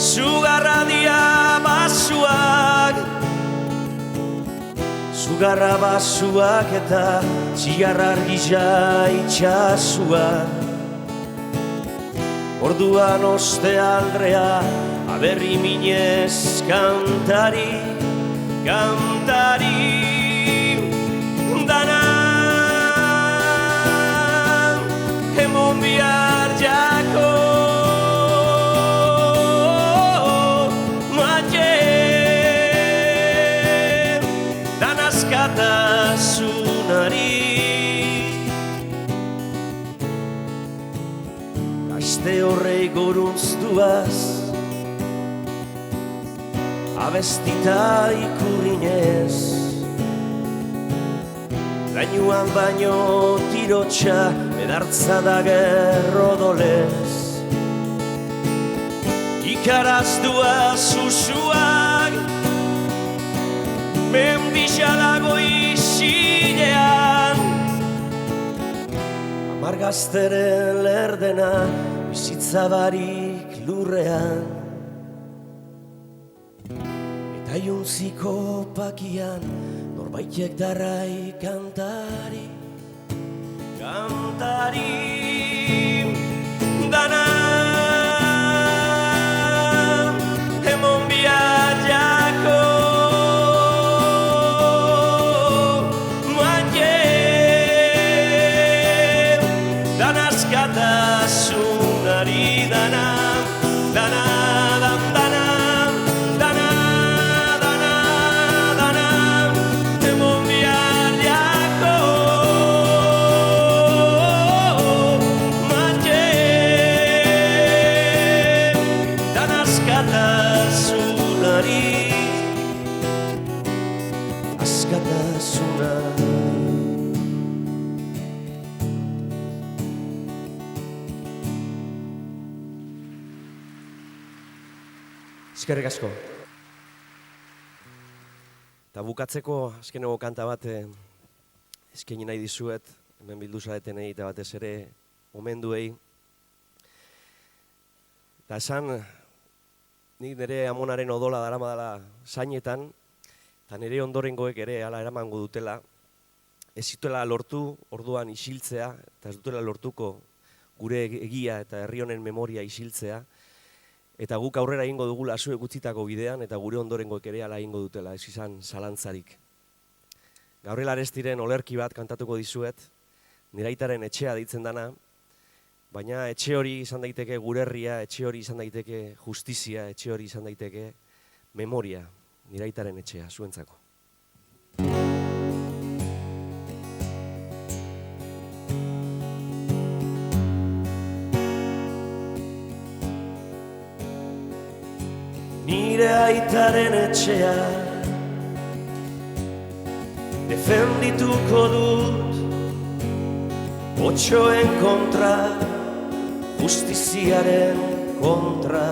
zugarra dia basuak, zugarra basuak eta zigarra argisa itxasua. Orduan oste aldrea aberri minez kantari, kantari. Dana emon bihar jako, maite dana askatasunari. Gazte horrei gorunztuaz abestita ikurrinez, lainuan baino tirotxa edartza da gerrodolez, ikaraztua susuak menbixalago isilean, amargazteren lerdena bizitza barik lurrean, eta juntziko pakian norbaitek darrai kantari, kantari. Dana emon bihar jako, maite dana askatasunari. Dana, dana, dam, dana, dana, dana, dana, emon bihar jako, maite dana askatasunari, askatasunari. Eskerrik asko. Eta bukatzeko azkeneko kanta bat eskaini nahi dizuet, hemen bildu zaretenei eta batez ere omenduei. Eta esan, nik nire amonaren odola daramadala zainetan, eta nire ondorengoek ere hala eramango dutela, ez zituela lortu orduan isiltzea, eta ez dutela lortuko gure egia eta herri honen memoria isiltzea, eta guk aurrera egingo dugula zuek utzitako bidean, eta gure ondorengoek ere hala egingo dutela, ez izan zalantzarik. Gabriel Arestiren olerki bat kantatuko dizuet, nire aitaren etxea deitzen dana, baina etxe hori izan daiteke gure herria, etxe hori izan daiteke justizia, etxe hori izan daiteke memoria, nire aitaren etxea, zuentzako. Nire aitaren etxea defendituko dut, otxoen kontra, justiziaren kontra,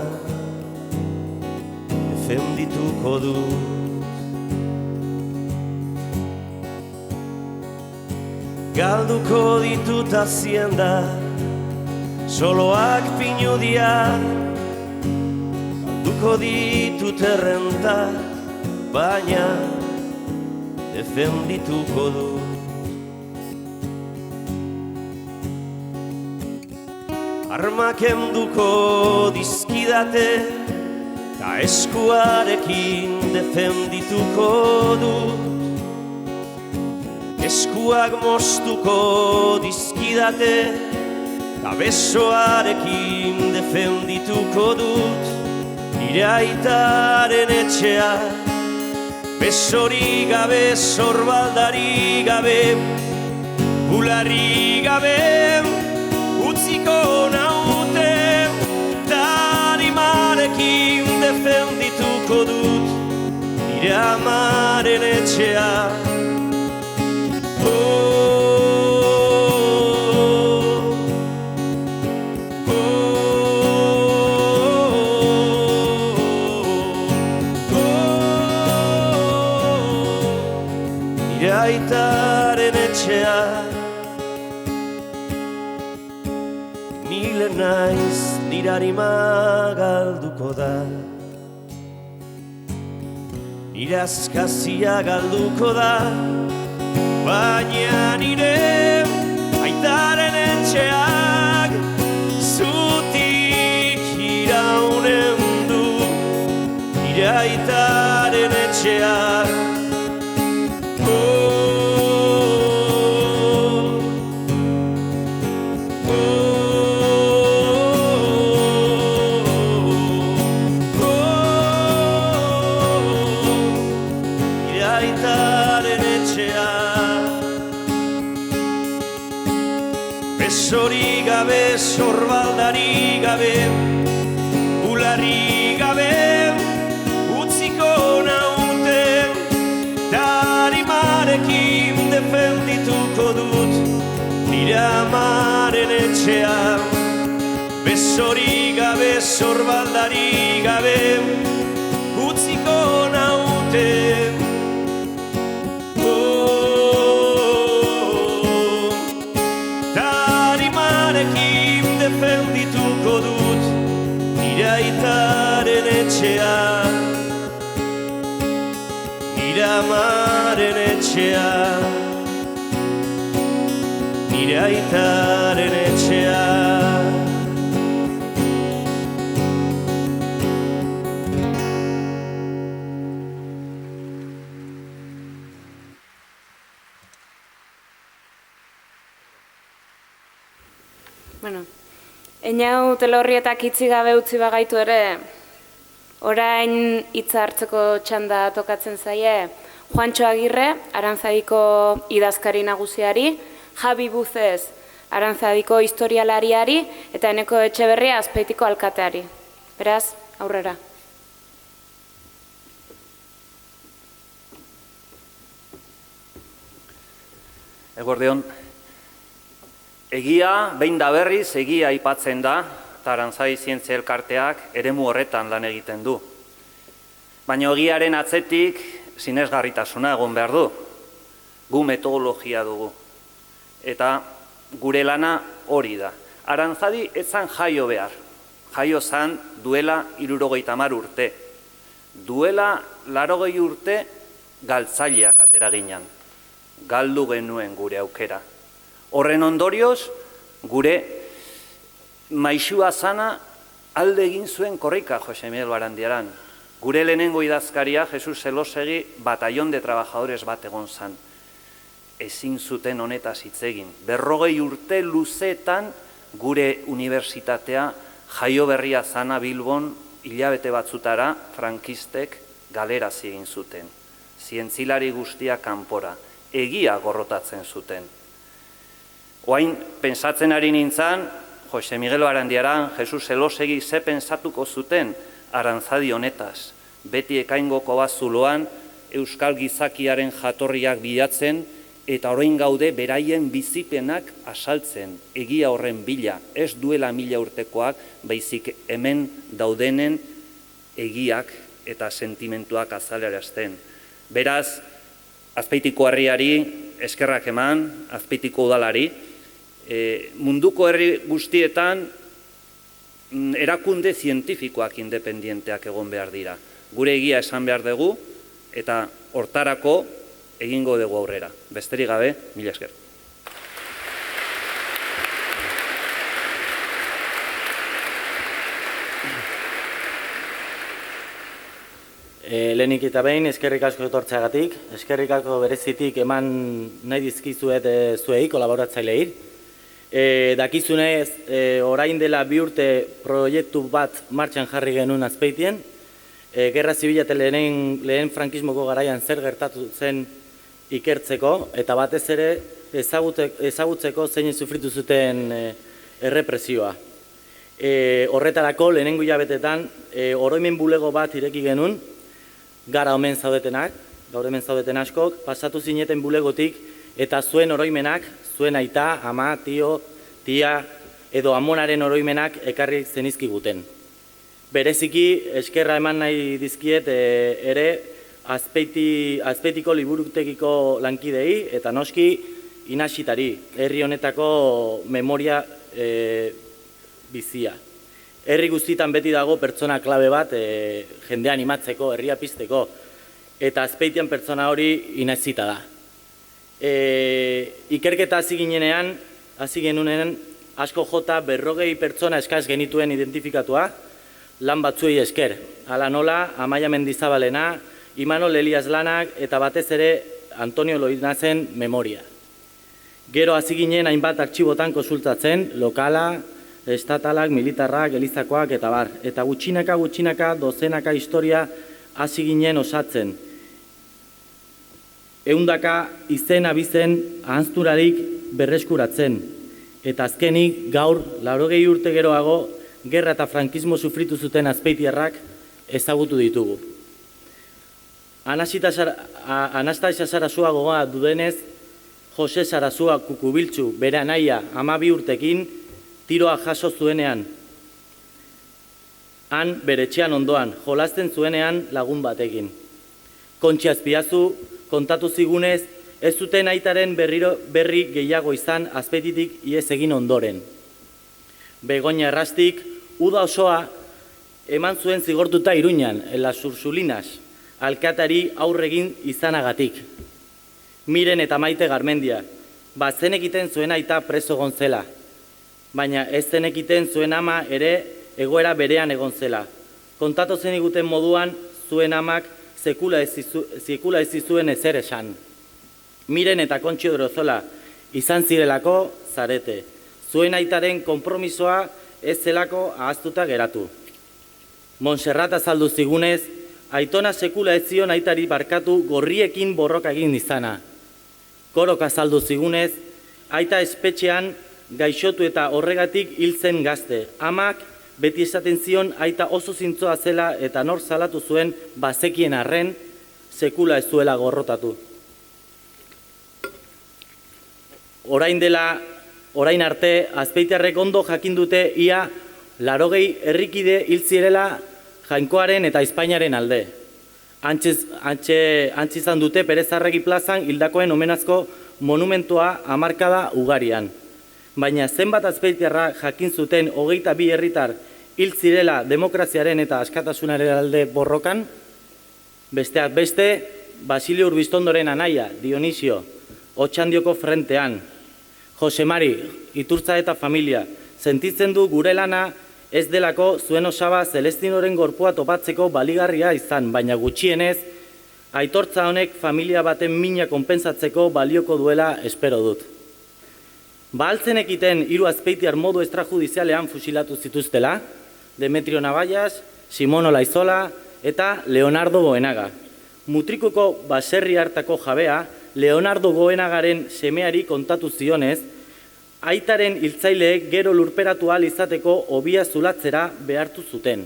defendituko dut. Galduko ditut hazienda, soloak pinudiak, galduko ditut errenta, baina defendituko dut. Armak enduko dizkidate, ta eskuarekin defendituko dut. Eskuak moztuko dizkidate, ta besoarekin defendituko dut. Nire aitaren etxea, besori gabe, zorbaldari gabe, bularri gabe, utziko naute, tarimarekin defendituko dut, nire amaren etxea. Nire aitaren etxea, nile naiz, nire arima galduko da. Nire azkazia galduko da, baina nire aitaren etxeak zutik iraunen du. Nire aitaren etxeak besori gabe, zorbaldari gabe, bularri gabe, utziko naute, tarimarekin defendituko dut, nire amaren etxea. Besori gabe, zorbaldari gabe, utziko naute. Defendituko dut, nire aitaren etxea, nire amaren etxea, nire aitaren etxea. Bueno, Einau telorrietak itzi gabe utzi bagaitu ere, orain hitza hartzeko txanda tokatzen zaie Juantxo Agirre, Arantzadiko idazkari nagusiari, Javi Buzez, Arantzadiko historialariari, eta Eneko Etxeberria Azpeitiko alkateari. Beraz, aurrera. Eguerdion, egia, behin da berriz, egia aipatzen da, eta Arantzadi Zientzia Elkarteak eremu horretan lan egiten du. Baina egiaren atzetik sinesgarritasuna egon behar du. Gu metodologia dugu. Eta gure lana hori da. Arantzadi ez zan jaio behar. Jaio zan duela 70 urte. Duela 80 urte galtzaileak atera ginen. Galdu genuen gure aukera. Horren ondorioz, gure maixua zana alde egin zuen korrika Jose Miguel Barandiaran. Gure lehenengo idazkaria, Jesus Elosegi, batallón de trabajadores bat egon zan. Ezin zuten honetaz hitz egin. 40 urte luzeetan gure unibertsitatea jaio berria zana Bilbon hilabete batzutara frankistek galerazi egin zuten. Zientzilari guztia kanpora, egia gorrotatzen zuten. Oain, pensatzen ari nintzan, Jose Miguel Barandiaran, Jesus Elosegi ze pensatuko zuten Arantzadi honetaz. Beti ekaingoko bazuloan euskal gizakiaren jatorriak bilatzen eta orain gaude beraien bizipenak asaltzen, egia horren bila, ez duela 1000 urtekoak, baizik hemen daudenen egiak eta sentimentuak azalerazten. Beraz, Azpeitiko herriari eskerrak eman, Azpeitiko udalari, munduko herri guztietan erakunde zientifikoak independienteak egon behar dira. Gure egia esan behar dugu eta hortarako egingo dugu aurrera. Besterik gabe, mila esker. Lehenik eta behin, eskerrik asko etortzeagatik, eskerrik asko berezitik eman nahi dizkizuet zuei, kolaboratzaileei. Dakizunez, orain dela 2 urte proiektu bat martxan jarri genuen Azpeitien, Gerra Zibila eta lehen frankismoko garaian zer gertatu zen ikertzeko, eta batez ere ezagutzeko zein sufritu zuten errepresioa. Horretarako, lehenengo hilabetetan, oroimen bulego bat ireki genuen, gara omen zaudetenak, gaur hemen zaudeten askok, pasatu zineten bulegotik, eta zuen oroimenak, zuen aita, ama, tio, tia, edo amonaren oroimenak ekarri zenizkiguten. Bereziki, eskerra eman nahi dizkiet ere Azpeitiko liburutegiko lankidei, eta noski Inasitari, herri honetako memoria bizia. Herri guztietan beti dago pertsona klabe bat jendea animatzeko, herria pizteko, eta Azpeitian pertsona hori Inasita da. Ikerketa hasi genunean, asko jota 40 pertsona eskaz genituen identifikatua, lan batzuei esker. Hala nola, Amaia Mendizabalena, Imanol Elias Lanak eta batez ere Antonio Loinazen memoria. Gero hasi ginen hainbat artxibotan konsultatzen, lokala, estatalak, militarrak, elizakoak eta bar. Eta gutxinaka, dozenaka historia hasi ginen osatzen. 100 izen abizen ahanzturarik berreskuratzen. Eta azkenik gaur, 80 urte geroago, gerra eta frankismo sufritu zuten azpeitiarrak ezagutu ditugu. Anastasia Sarasua gogoa dudenez, Jose Sarasua Kukubiltzu bere anaia 12 urtekin tiroa jaso zuenean. Han bere etxean ondoan, jolasten zuenean lagun batekin. Kontxi Azpiazu kontatu zigunez, ez zuten aitaren berri gehiago izan Azpeititik ihes egin ondoren. Begoña Errastik, uda osoa eman zuen zigortuta Iruñan, Las Ursulinas, alkatari aurregin izanagatik. Miren eta Maite Garmendia, zenekiten zuen aita preso egon zela, baina ez zenekiten zuen ama ere egoera berean egon zela. Kontatu zen iguten moduan, zuen amak sekula ez zizuen ezer esan. Miren eta Kontxi Odrozola izan zirelako zarete. Zuen aitaren konpromisoa ez zelako ahaztuta geratu. Montserrat azaldu zigunez, aitona sekula ez zion aitari barkatu gorriekin borroka egin izana. Korok azaldu zigunez, aita espetxean gaixotu eta horregatik hil zen gazte. Amak beti esaten zion aita oso zintzoa zela eta nor salatu zuen bazekien arren sekula ez zuela gorrotatu. Orain arte, Azpeitiarrek ondo jakin dute ia 80 herrikide hil zirela Jainkoaren eta Espainiaren alde. Antzi izan dute Perezarregi plazan hildakoen omenazko monumentua hamarkada ugarian. Baina zenbat azpeitiarra jakin zuten 22 herritar hil zirela demokraziaren eta askatasunaren alde borrokan? Besteak beste, Basilio Urbiztondoren anaia, Dionisio, Otxandioko frentean. Jose Mari, Iturtza eta familia, sentitzen du gure lana ez delako zuen osaba Celestinoren gorpua topatzeko baligarria izan, baina gutxienez, aitortza honek familia baten mina konpensatzeko balioko duela espero dut. Bahaltzen ekiten 3 azpeitiar modu extrajudizialean fusilatu zituztela, Demetrio Navallas, Simón Olaizola eta Leonardo Goenaga. Mutrikuko baserri hartako jabea, Leonardo Goenagaren semeari kontatu zionez, aitaren hiltzaileek gero lurperatu ahal izateko hobia zulatzera behartu zuten.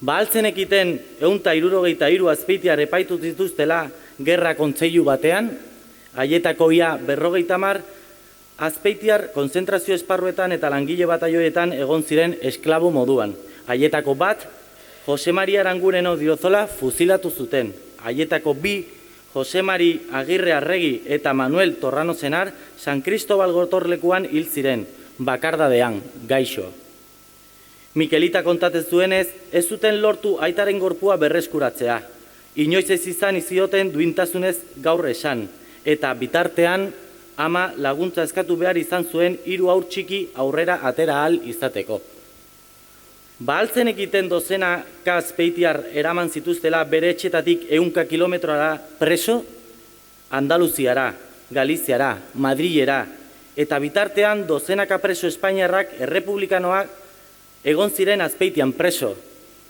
Bahaltzen ekiten 163 azpeitiar epaitu zituztela gerra kontseilu batean, haietako ia 50 azpeitiar konzentrazio esparruetan eta langile bataioetan egon ziren esklabo moduan. Haietako bat, Jose Maria Arangureno Diozola fuzilatu zuten. Haietako 2, Jose Mari Agirre Arregi eta Manuel Torrano Senar, San Cristobal gotorlekuan hil ziren, bakardadean, gaixo. Mikelita kontatzen zuenez, ez zuten lortu aitaren gorpua berreskuratzea. Inoiz ez izan izioten duintasunez gaur esan, eta bitartean ama laguntza eskatu behar izan zuen 3 haur txiki aurrera atera ahal izateko. Bahaltzen ekiten dozenaka azpeitiar eraman zituztela bere etxetatik 100 kilometrora preso, Andaluziara, Galiziara, Madrilera, eta bitartean dozenaka preso espainiarrak errepublikanoak egon ziren azpeitian preso.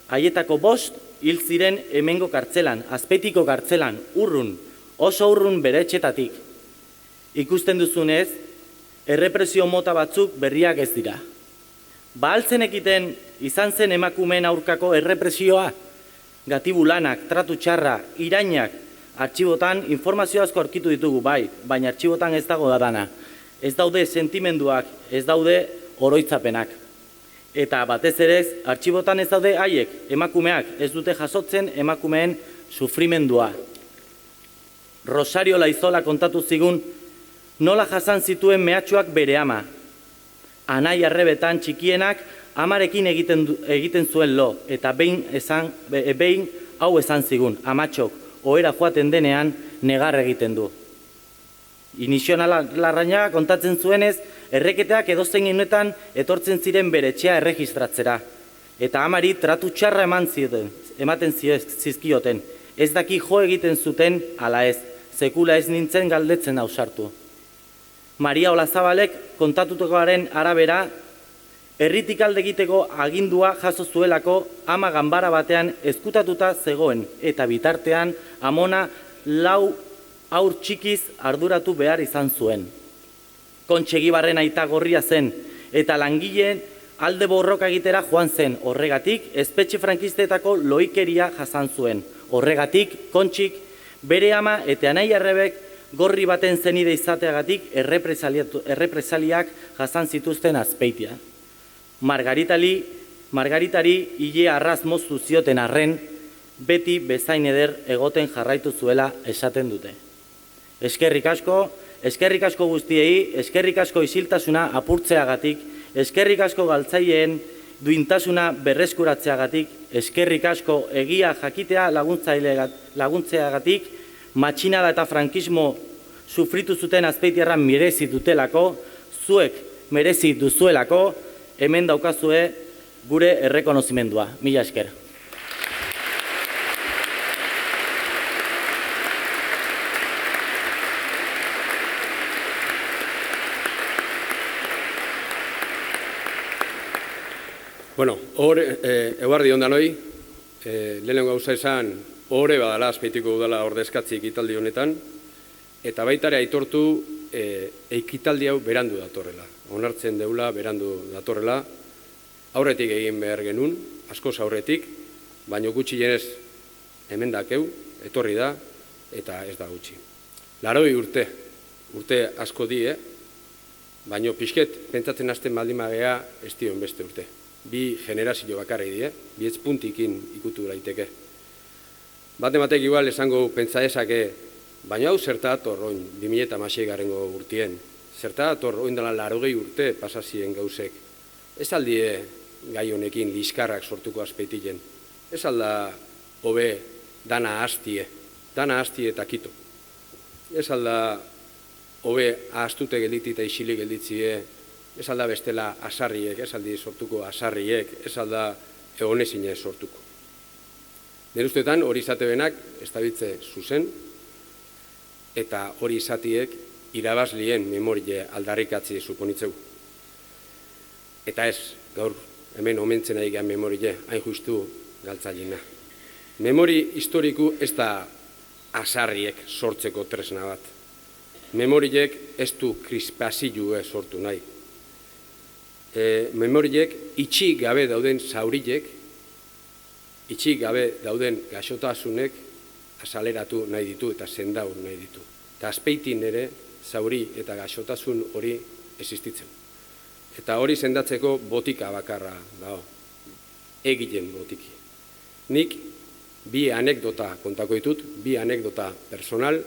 Haietako 5 hil ziren hemengo kartzelan, azpeitiko kartzelan, urrun, oso urrun bere etxetatik. Ikusten duzunez, errepresio mota batzuk berriak ez dira. Bahaltzen ekiten izan zen emakumeen aurkako errepresioa, gatibulanak, tratu txarra, irainak, artxibotan informazio asko aurkitu ditugu bai, baina artxibotan ez dago dana. Ez daude sentimenduak, ez daude oroitzapenak. Eta batez ere, artxibotan ez daude haiek, emakumeak, ez dute jasotzen emakumeen sufrimendua. Rosario Laizola kontatu zigun nola jasan zituen mehatxuak bere ama. Anai arrebetan txikienak amarekin egiten zuen lo, eta behin hau esan zigun, amatxok, ohera joaten denean negar egiten du. Iniziona Larrañaga kontatzen zuenez, erreketeak edozein inuetan etortzen ziren bere etxea erregistratzera, eta amari tratu txarra ematen zizkioten, ez daki jo egiten zuten ala ez, sekula ez nintzen galdetzen ausartu. Maria Olazabalek kontatutokoaren arabera, herritik alde egiteko agindua jaso zuelako ama ganbara batean ezkutatuta zegoen, eta bitartean amona 4 haur txikiz arduratu behar izan zuen. Kontxe Egibarren aita gorria zen, eta langileen alde borroka egitera joan zen, horregatik espetxe frankistetako loikeria jasan zuen. Horregatik, Kontxik, bere ama eta anai arrebek gorri baten zenide izateagatik errepresaliak jasan zituzten Azpeitia. Margaritari hile arraz moztu zioten arren, beti bezain eder egoten jarraitu zuela esaten dute. Eskerrik asko guztiei, eskerrik asko isiltasuna apurtzeagatik, eskerrik asko galtzaileen duintasuna berreskuratzeagatik, eskerrik asko egia jakitea laguntzeagatik, matxinada eta frankismo sufritu zuten azpeitiarra merezi dutelako, zuek merezi duzuelako, hemen daukazue gure errekonozimendua. Mila esker. Bueno, eguardi ondanoi, lehenengo gauza esan, ohore badala Azpeitiko udala ordezkatzi ekitaldi honetan, eta baitare aitortu ekitaldi hau berandu datorrela. Onartzen deula berandu datorrela, aurretik egin behar genuen, askoz aurretik, baino gutxi jenez hemen dakeu, etorri da, eta ez da gutxi. 80 urte asko di, baino pixket pentsatzen hasten baldimagea ez dion beste urte. 2 generazio bakarri di, 2 puntikin ikutu daiteke. Batematek igual esango pentsa ezake, baina hau zerta dator oin 2016 garengo urtien, zerta dator oin dela 80 urte pasazien gauzek. Ez aldie gai honekin liskarrak sortuko Azpeitilen. Ez alda hobe dana hastie eta kito. Ez alda hobe ahaztute gelditi eta isili gelditzie, ez alda bestela asarriek, ez aldi sortuko asarriek, ez alda egonezine sortuko. Nire ustetan hori izatebenak ez da bitze zuzen, eta hori izatiek irabazlien memorie aldarrikatzi suponitzeu. Eta ez, gaur, hemen omentzen ari gehan memorie, hain justu galtzailena. Memori historiku ez da asarriek sortzeko tresna bat. Memoriek ez du krispazilue sortu nahi. Memoriek itxi gabe dauden zauriek, itxi gabe dauden gaixotasunek azaleratu nahi ditu eta sendau nahi ditu. Eta azpeitin ere zauri eta gaixotasun hori existitzen. Eta hori sendatzeko botika bakarra dago, egilen botiki. Nik bi anekdota kontako ditut, bi anekdota personal,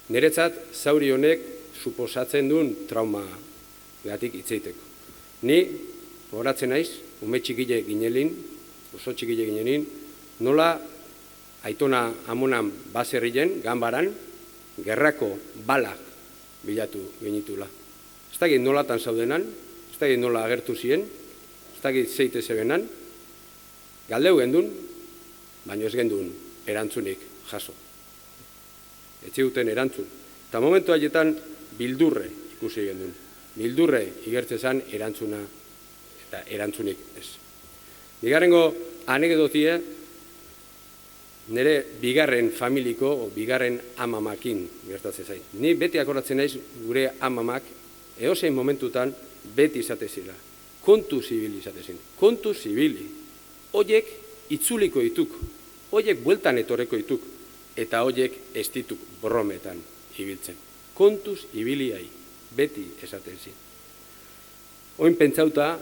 niretzat zauri honek suposatzen duen trauma gatik hitzeiteko. Ni, horatzen naiz, ume txikile ginelin, oso txikile ginelin, nola aitona amonan baserrien, ganbaran, gerrako balak bilatu genitula. Ez dakit nolatan zaudenan, ez dakit nola agertu ziren, ez dakit zeite zebenan, galdeu gendun, baina ez gendun erantzunik jaso. Etxiguten erantzun. Eta momentu haietan bildurre ikusi gendun. Bildurre igertze zan erantzuna eta erantzunik ez. Bigarrengo anekdotie, nire bigarren familiko, o bigarren amamakin gertatzen zain. Ni beti akoratzen naiz gure amamak, eosein momentutan beti izate zila. Kontu zibili izate zin. Kontu zibili. Oiek itzuliko dituk. Oiek bueltan etorreko dituk. Eta oiek ez dituk borrometan ibiltzen. Kontuz ibiliai. Beti esaten zin. Oin pentsauta,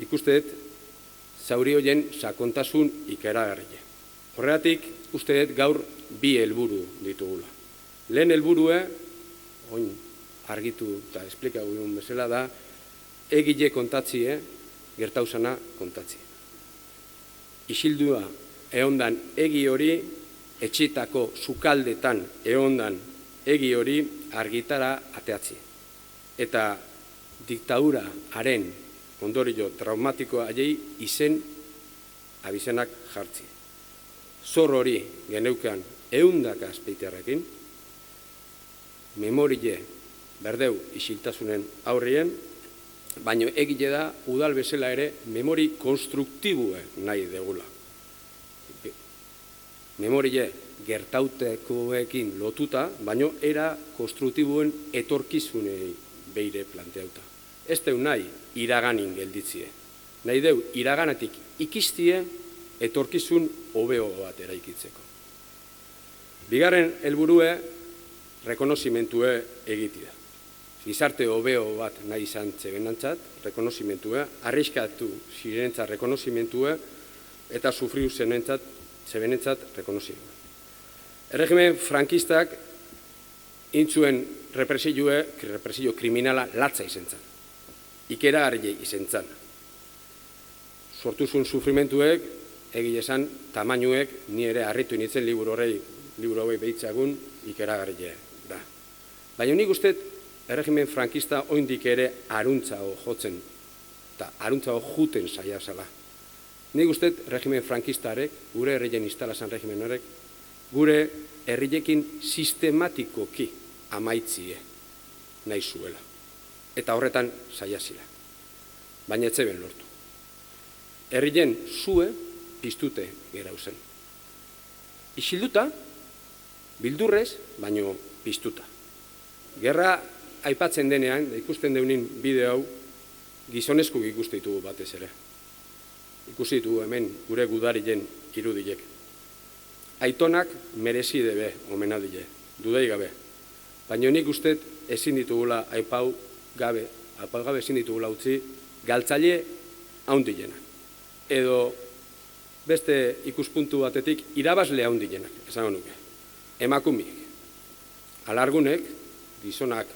ikusteet, zauri hoien sakontasun ikeragarria. Horregatik, usteet gaur bi helburu ditugula. Lehen helburue, oin argitu eta esplikagu duen bezala da, egile kontatzie, gertauzana kontatzie. Isildua eondan egi hori, etxitako sukaldetan eondan egi hori argitara ateatzi. Eta diktadura haren ondorio traumatikoa aiei izen abizenak jartzi. Zor hori geneukan eundaka azpeitearrekin, memorie berdeu isiltasunen aurrien, baina egile da udal bezala ere memori konstruktibue nahi degula. Memorie gertautekoekin lotuta, baina era konstruktibuen etorkizunei beire planteauta. Ez deu nahi iraganin gelditzie. Nahi deu iraganatik ikistie etorkizun hobeo bat eraikitzeko. Bigarren helburue rekonozimentue egitea. Gizarte hobeo bat nahi izan zebenantzat, rekonozimentue, arriskatu zirenentzat rekonozimentue eta sufriu zebenentzat rekonozimentue. Erregimen frankistak intzuen represio kriminala latza izen zan. Ikeragarri izen zan. Sortuzun sufrimentuek, egile esan, tamainuek, ni ere harritu nintzen liburu hori behitzagun ikeragarri da. Baina nik usteet, erregimen frankista oindik ere aruntzago jotzen, eta aruntzago juten saia zala. Nik usteet, erregimen frankistarek, gure herrien instalazan regimenarek, gure herriekin sistematikoki amaitzie nahi zuela. Eta horretan saia zila. Baina etzeben lortu. Herrien zue piztute gerau zen. Isilduta, bildurrez, baino piztuta. Gerra aipatzen denean, ikusten deunin bideo hau, gizonezko ikuste ditugu batez ere. Ikusi ditugu hemen gure gudarien irudiek. Aitonak merezi debe omenadile, dudai gabe. Baina nik usteet ezin ditugula aipau gabe ezin ditugula utzi galtzaile haundienak. Edo beste ikuspuntu batetik irabazle haundienak, esango nuke. Emakumiek, alargunek, gizonak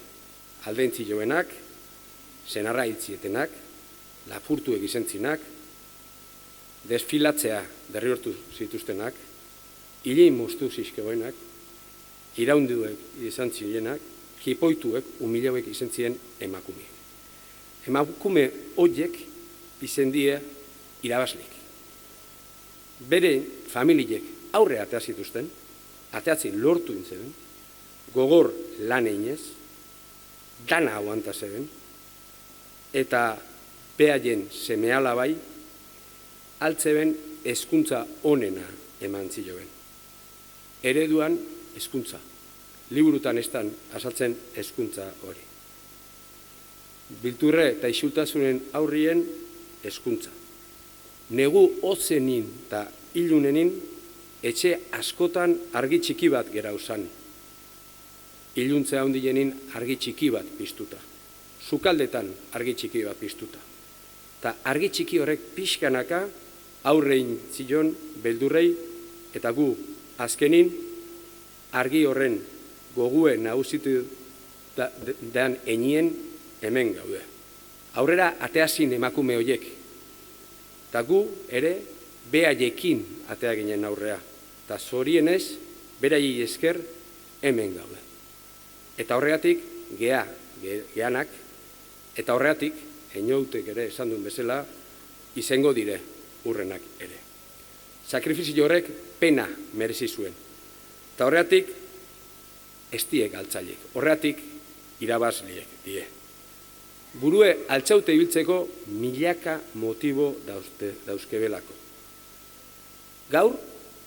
aldentzi joenak, senarra hitzietenak, lapurtuek izentzinak, desfilatzea derriortu zituztenak, hilei moztu zizkeboenak, iraunduek izan zirenak, jipoituek, humilauek izan ziren emakumeek. Emakume horiek izan die irabazlik. Bere familiek aurre atea zituzten, ateatzen lortu intzeben, gogor lan eginez, dana aguanta zeben, eta behaien seme-alabai altzeben hezkuntza onena eman ziloen. Ereduan hezkuntza, liburutan estan azaltzen hezkuntza hori. Bilturre eta isultasunen aurrien hezkuntza. Negu hotzenin eta ilunenin etxe askotan argi txiki bat gera usan. Iluntzea handienin argi txiki bat piztuta. Sukaldetan argi txiki bat piztuta. Ta argi txiki horrek pixkanaka aurrein zilon beldurrei eta gu azkenin argi horren gogue nagusitu dan enien hemen gaude. Aurrera ateazin emakume hoiek. Ta gu ere behaiekin atea ginen aurrea. Ta zorienez beraiei esker hemen gaude. Eta horregatik geanak, eta horregatik, einoutek ere esan duen bezala, izango dire urrenak ere. Sakrifizio horrek pena merezi zuen. Eta horregatik, ez die galtzaileek, horregatik irabazliek die. Burue altzaute ibiltzeko milaka motibo dauzkebelako. Gaur,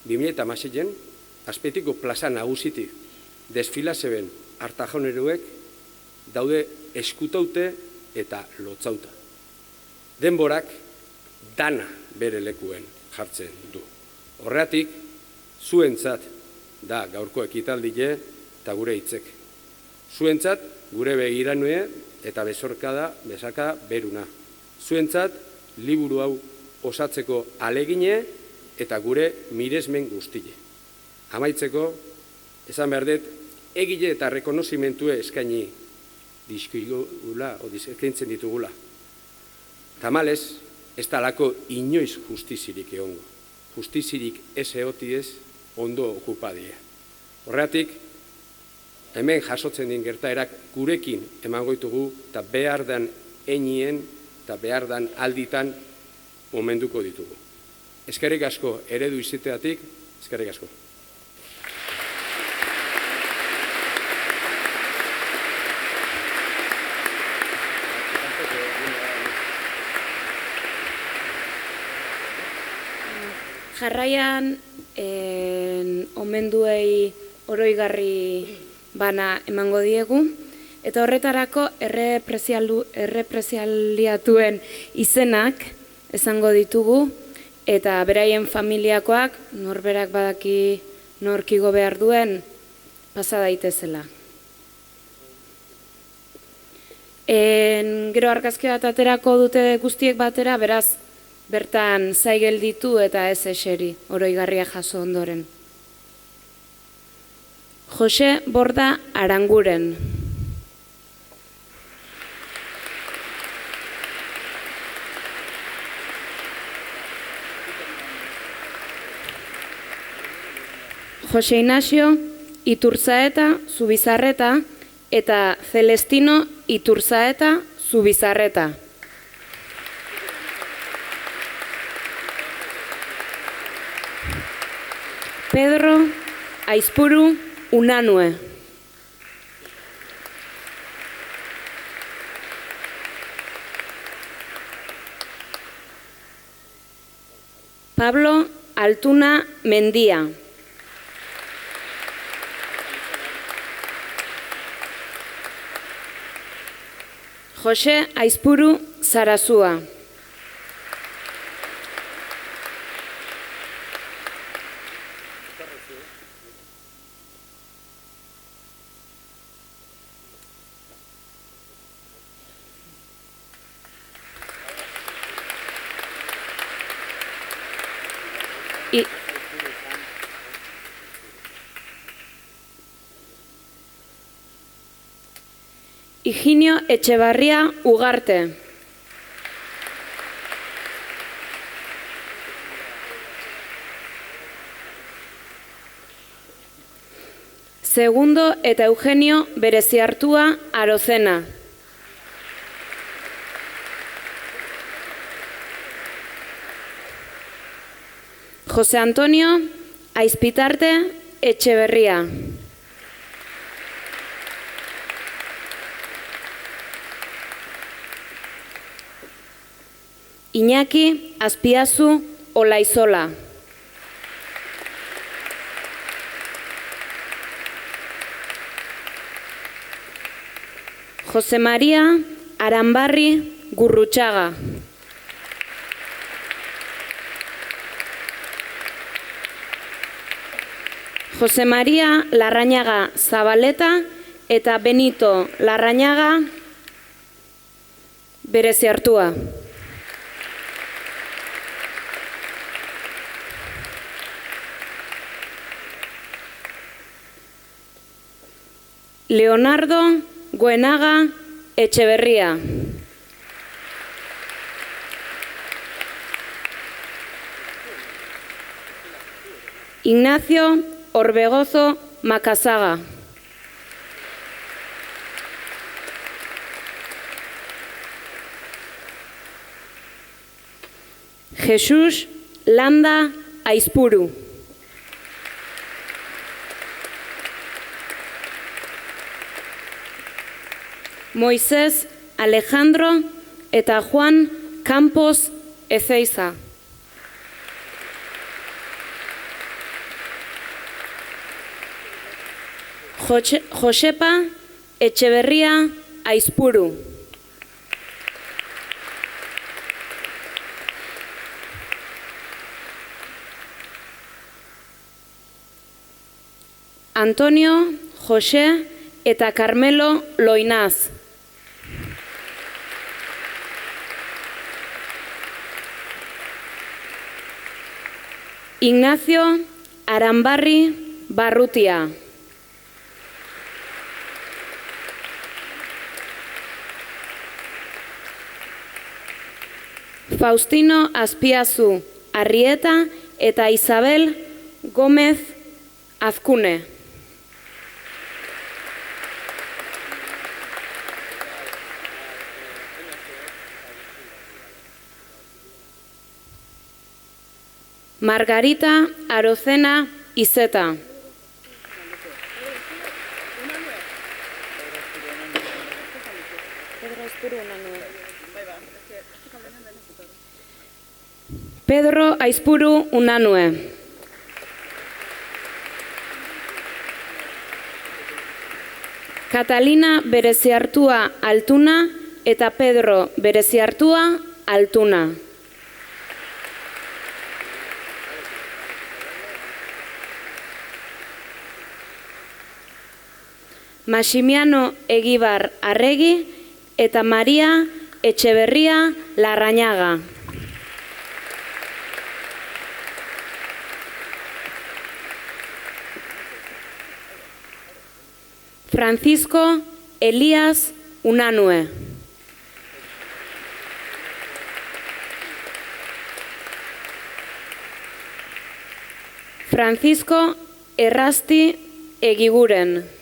2016-en, Azpeitiko plaza nagusitik desfila zeben artajoneruek daude eskutaute eta lotzauta. Denborak dana bere lekuen jartzen du. Horregatik, zuentzat da gaurko ekitaldile eta gure hitzek. Zuentzat gure begiranue eta besaka beruna. Zuentzat liburu hau osatzeko alegine eta gure miresmen guztile. Amaitzeko, esan behar dut, egile eta rekonozimentue eskaini dizkigula, eskaintzen ditugula. Tamalez, ez talako inoiz justizirik egongo. Justizirik ez egotiez ondo okupadie. Horregatik, hemen jasotzen din gertaerak gurekin emango ditugu eta behar dan einien eta behar dan alditan omenduko ditugu. Eskerrik asko eredu iziteatik, eskerrik asko. Jarraian, omenduei oroigarri bana emango diegu, eta horretarako errepresialiatuen izenak esango ditugu, eta beraien familiakoak, norberak badaki norkigo behar duen, pasa daitezela. Gero argazki bat aterako dute guztiek batera, beraz, bertan zai gelditu eta ez eseri, oroigarria jaso ondoren. Jose Borda Aranguren. Jose Ignacio Iturzaeta Zubizarreta eta Celestino Iturzaeta Zubizarreta. Pedro Aizpuru Unanue. Pablo Altuna Mendia. Jose Aizpuru Zarazua. Higinio Etxebarria Ugarte. Segundo eta Eugenio Bereziartua Arozena. Jose Antonio Aizpitarte Etxeberria. Iñaki Azpiazu Olaizola. Jose María Arambarri Gurrutxaga. Jose María Larrañaga Zabaleta eta Benito Larrañaga Bereziartua. Leonardo Goenaga Etxeberria. Ignacio Orbegozo Macasaga. Jesús Landa Aizpuru. Moisés Alejandro eta Juan Campos Ezeiza. Josepa Etxeberria Aizpuru. Antonio, José eta Carmelo Loinaz. Ignacio Arambarri Barrutia. Faustino Azpiazu Arrieta eta Isabel Gómez Azkune. Margarita Arocena Izeta. Pedro Aizpuru Unanue. Catalina Bereziartua Altuna eta Pedro Bereziartua Altuna. Maximiano Egibar Arregi eta Maria Etxeberria Larrañaga. Francisco Elías Unanue. Francisco Errasti Egiguren.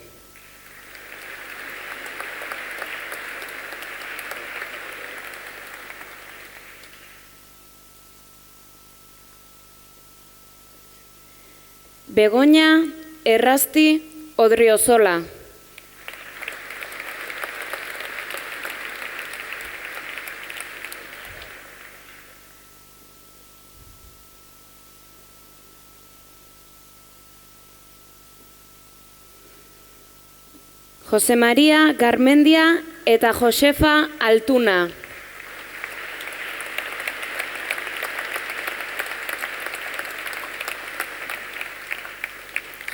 Begoña Errasti Odriozola. Jose María Garmendia eta Josefa Altuna.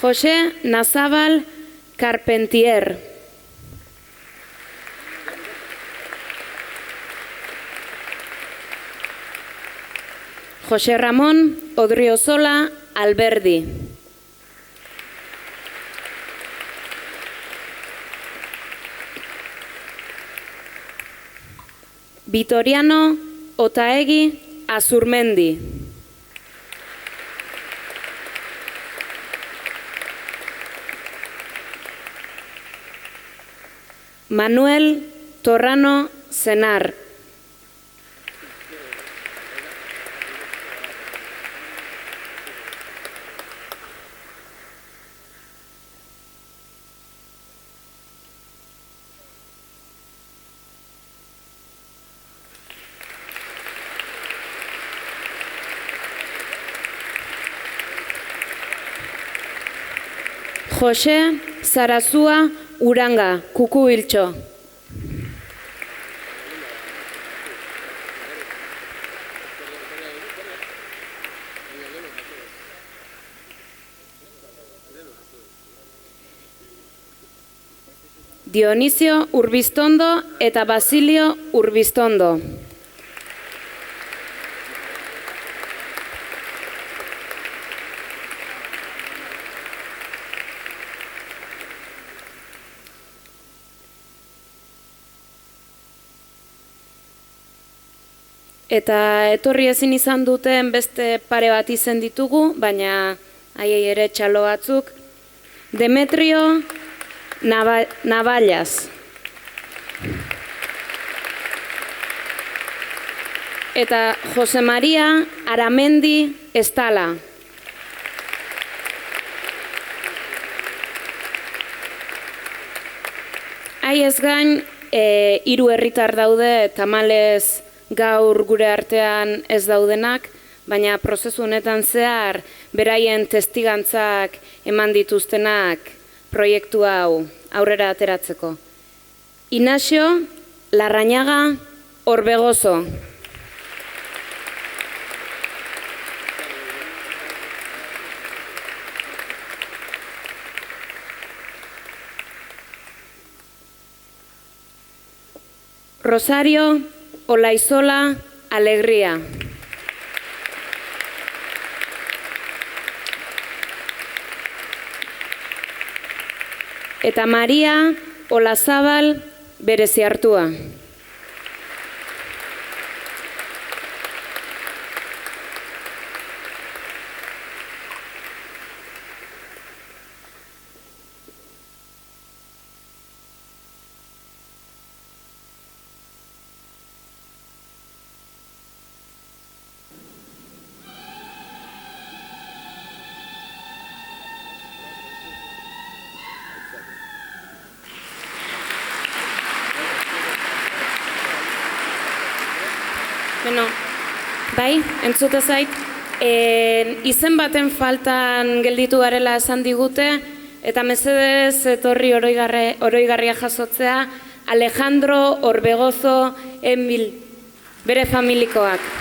José Nazabal Carpentier. José Ramón Odriozola Alberdi. Vitoriano Otaegi Azurmendi. Manuel Torrano Senar. Jose Zarazua Uranga, Kukubiltxo. Dionisio Urbiztondo eta Basilio Urbiztondo. Eta etorri ezin izan duten beste pare bat izen ditugu, baina haiei ere txalo batzuk. Demetrio Navallas. Eta Jose Maria Aramendi Estala. Haiez gain, 3 herritar daude tamalez gaur gure artean ez daudenak, baina prozesu honetan zehar beraien testigantzak eman dituztenak proiektu hau aurrera ateratzeko. Ignacio Larrañaga Orbegozo. Rosario Olaizola Alegría. Eta Maria Olazabal Bereziartua. Bueno, bai, entzute zait, izen baten faltan gelditu garela esan digute, eta mesedez etorri oroigarria jasotzea Alejandro Orbegozo Emil, bere familikoak.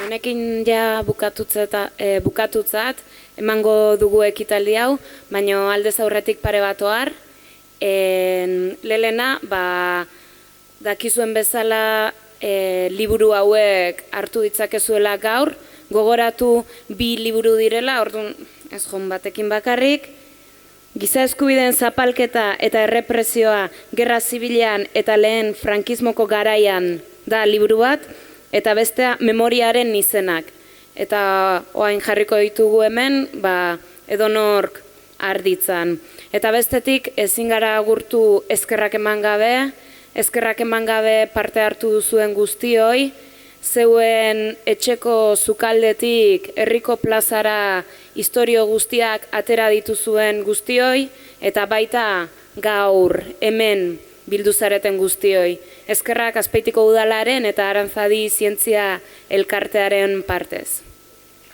Honekin ja bukatutzat, emango dugu ekitaldi hau, baina aldez aurretik pare bat ohar. Lelena, dakizuen bezala liburu hauek hartu ditzakezuela gaur, gogoratu 2 liburu direla, orduan ez joan batekin bakarrik. Giza eskubideen zapalketa eta errepresioa gerra zibilean eta lehen frankismoko garaian da liburu bat, eta bestea memoriaren izenak. Eta oain jarriko ditugu hemen, edonork arditzan. Eta bestetik ezin gara agurtu eskerrak eman gabe parte hartu duzuen guztioi, zeuen etxeko sukaldetik herriko plazara istorio guztiak atera dituzuen guztioi, eta baita gaur hemen bildu zareten guztioi. Eskerrak Azpeitiko Udalaren eta Arantzadi Zientzia Elkartearen partez.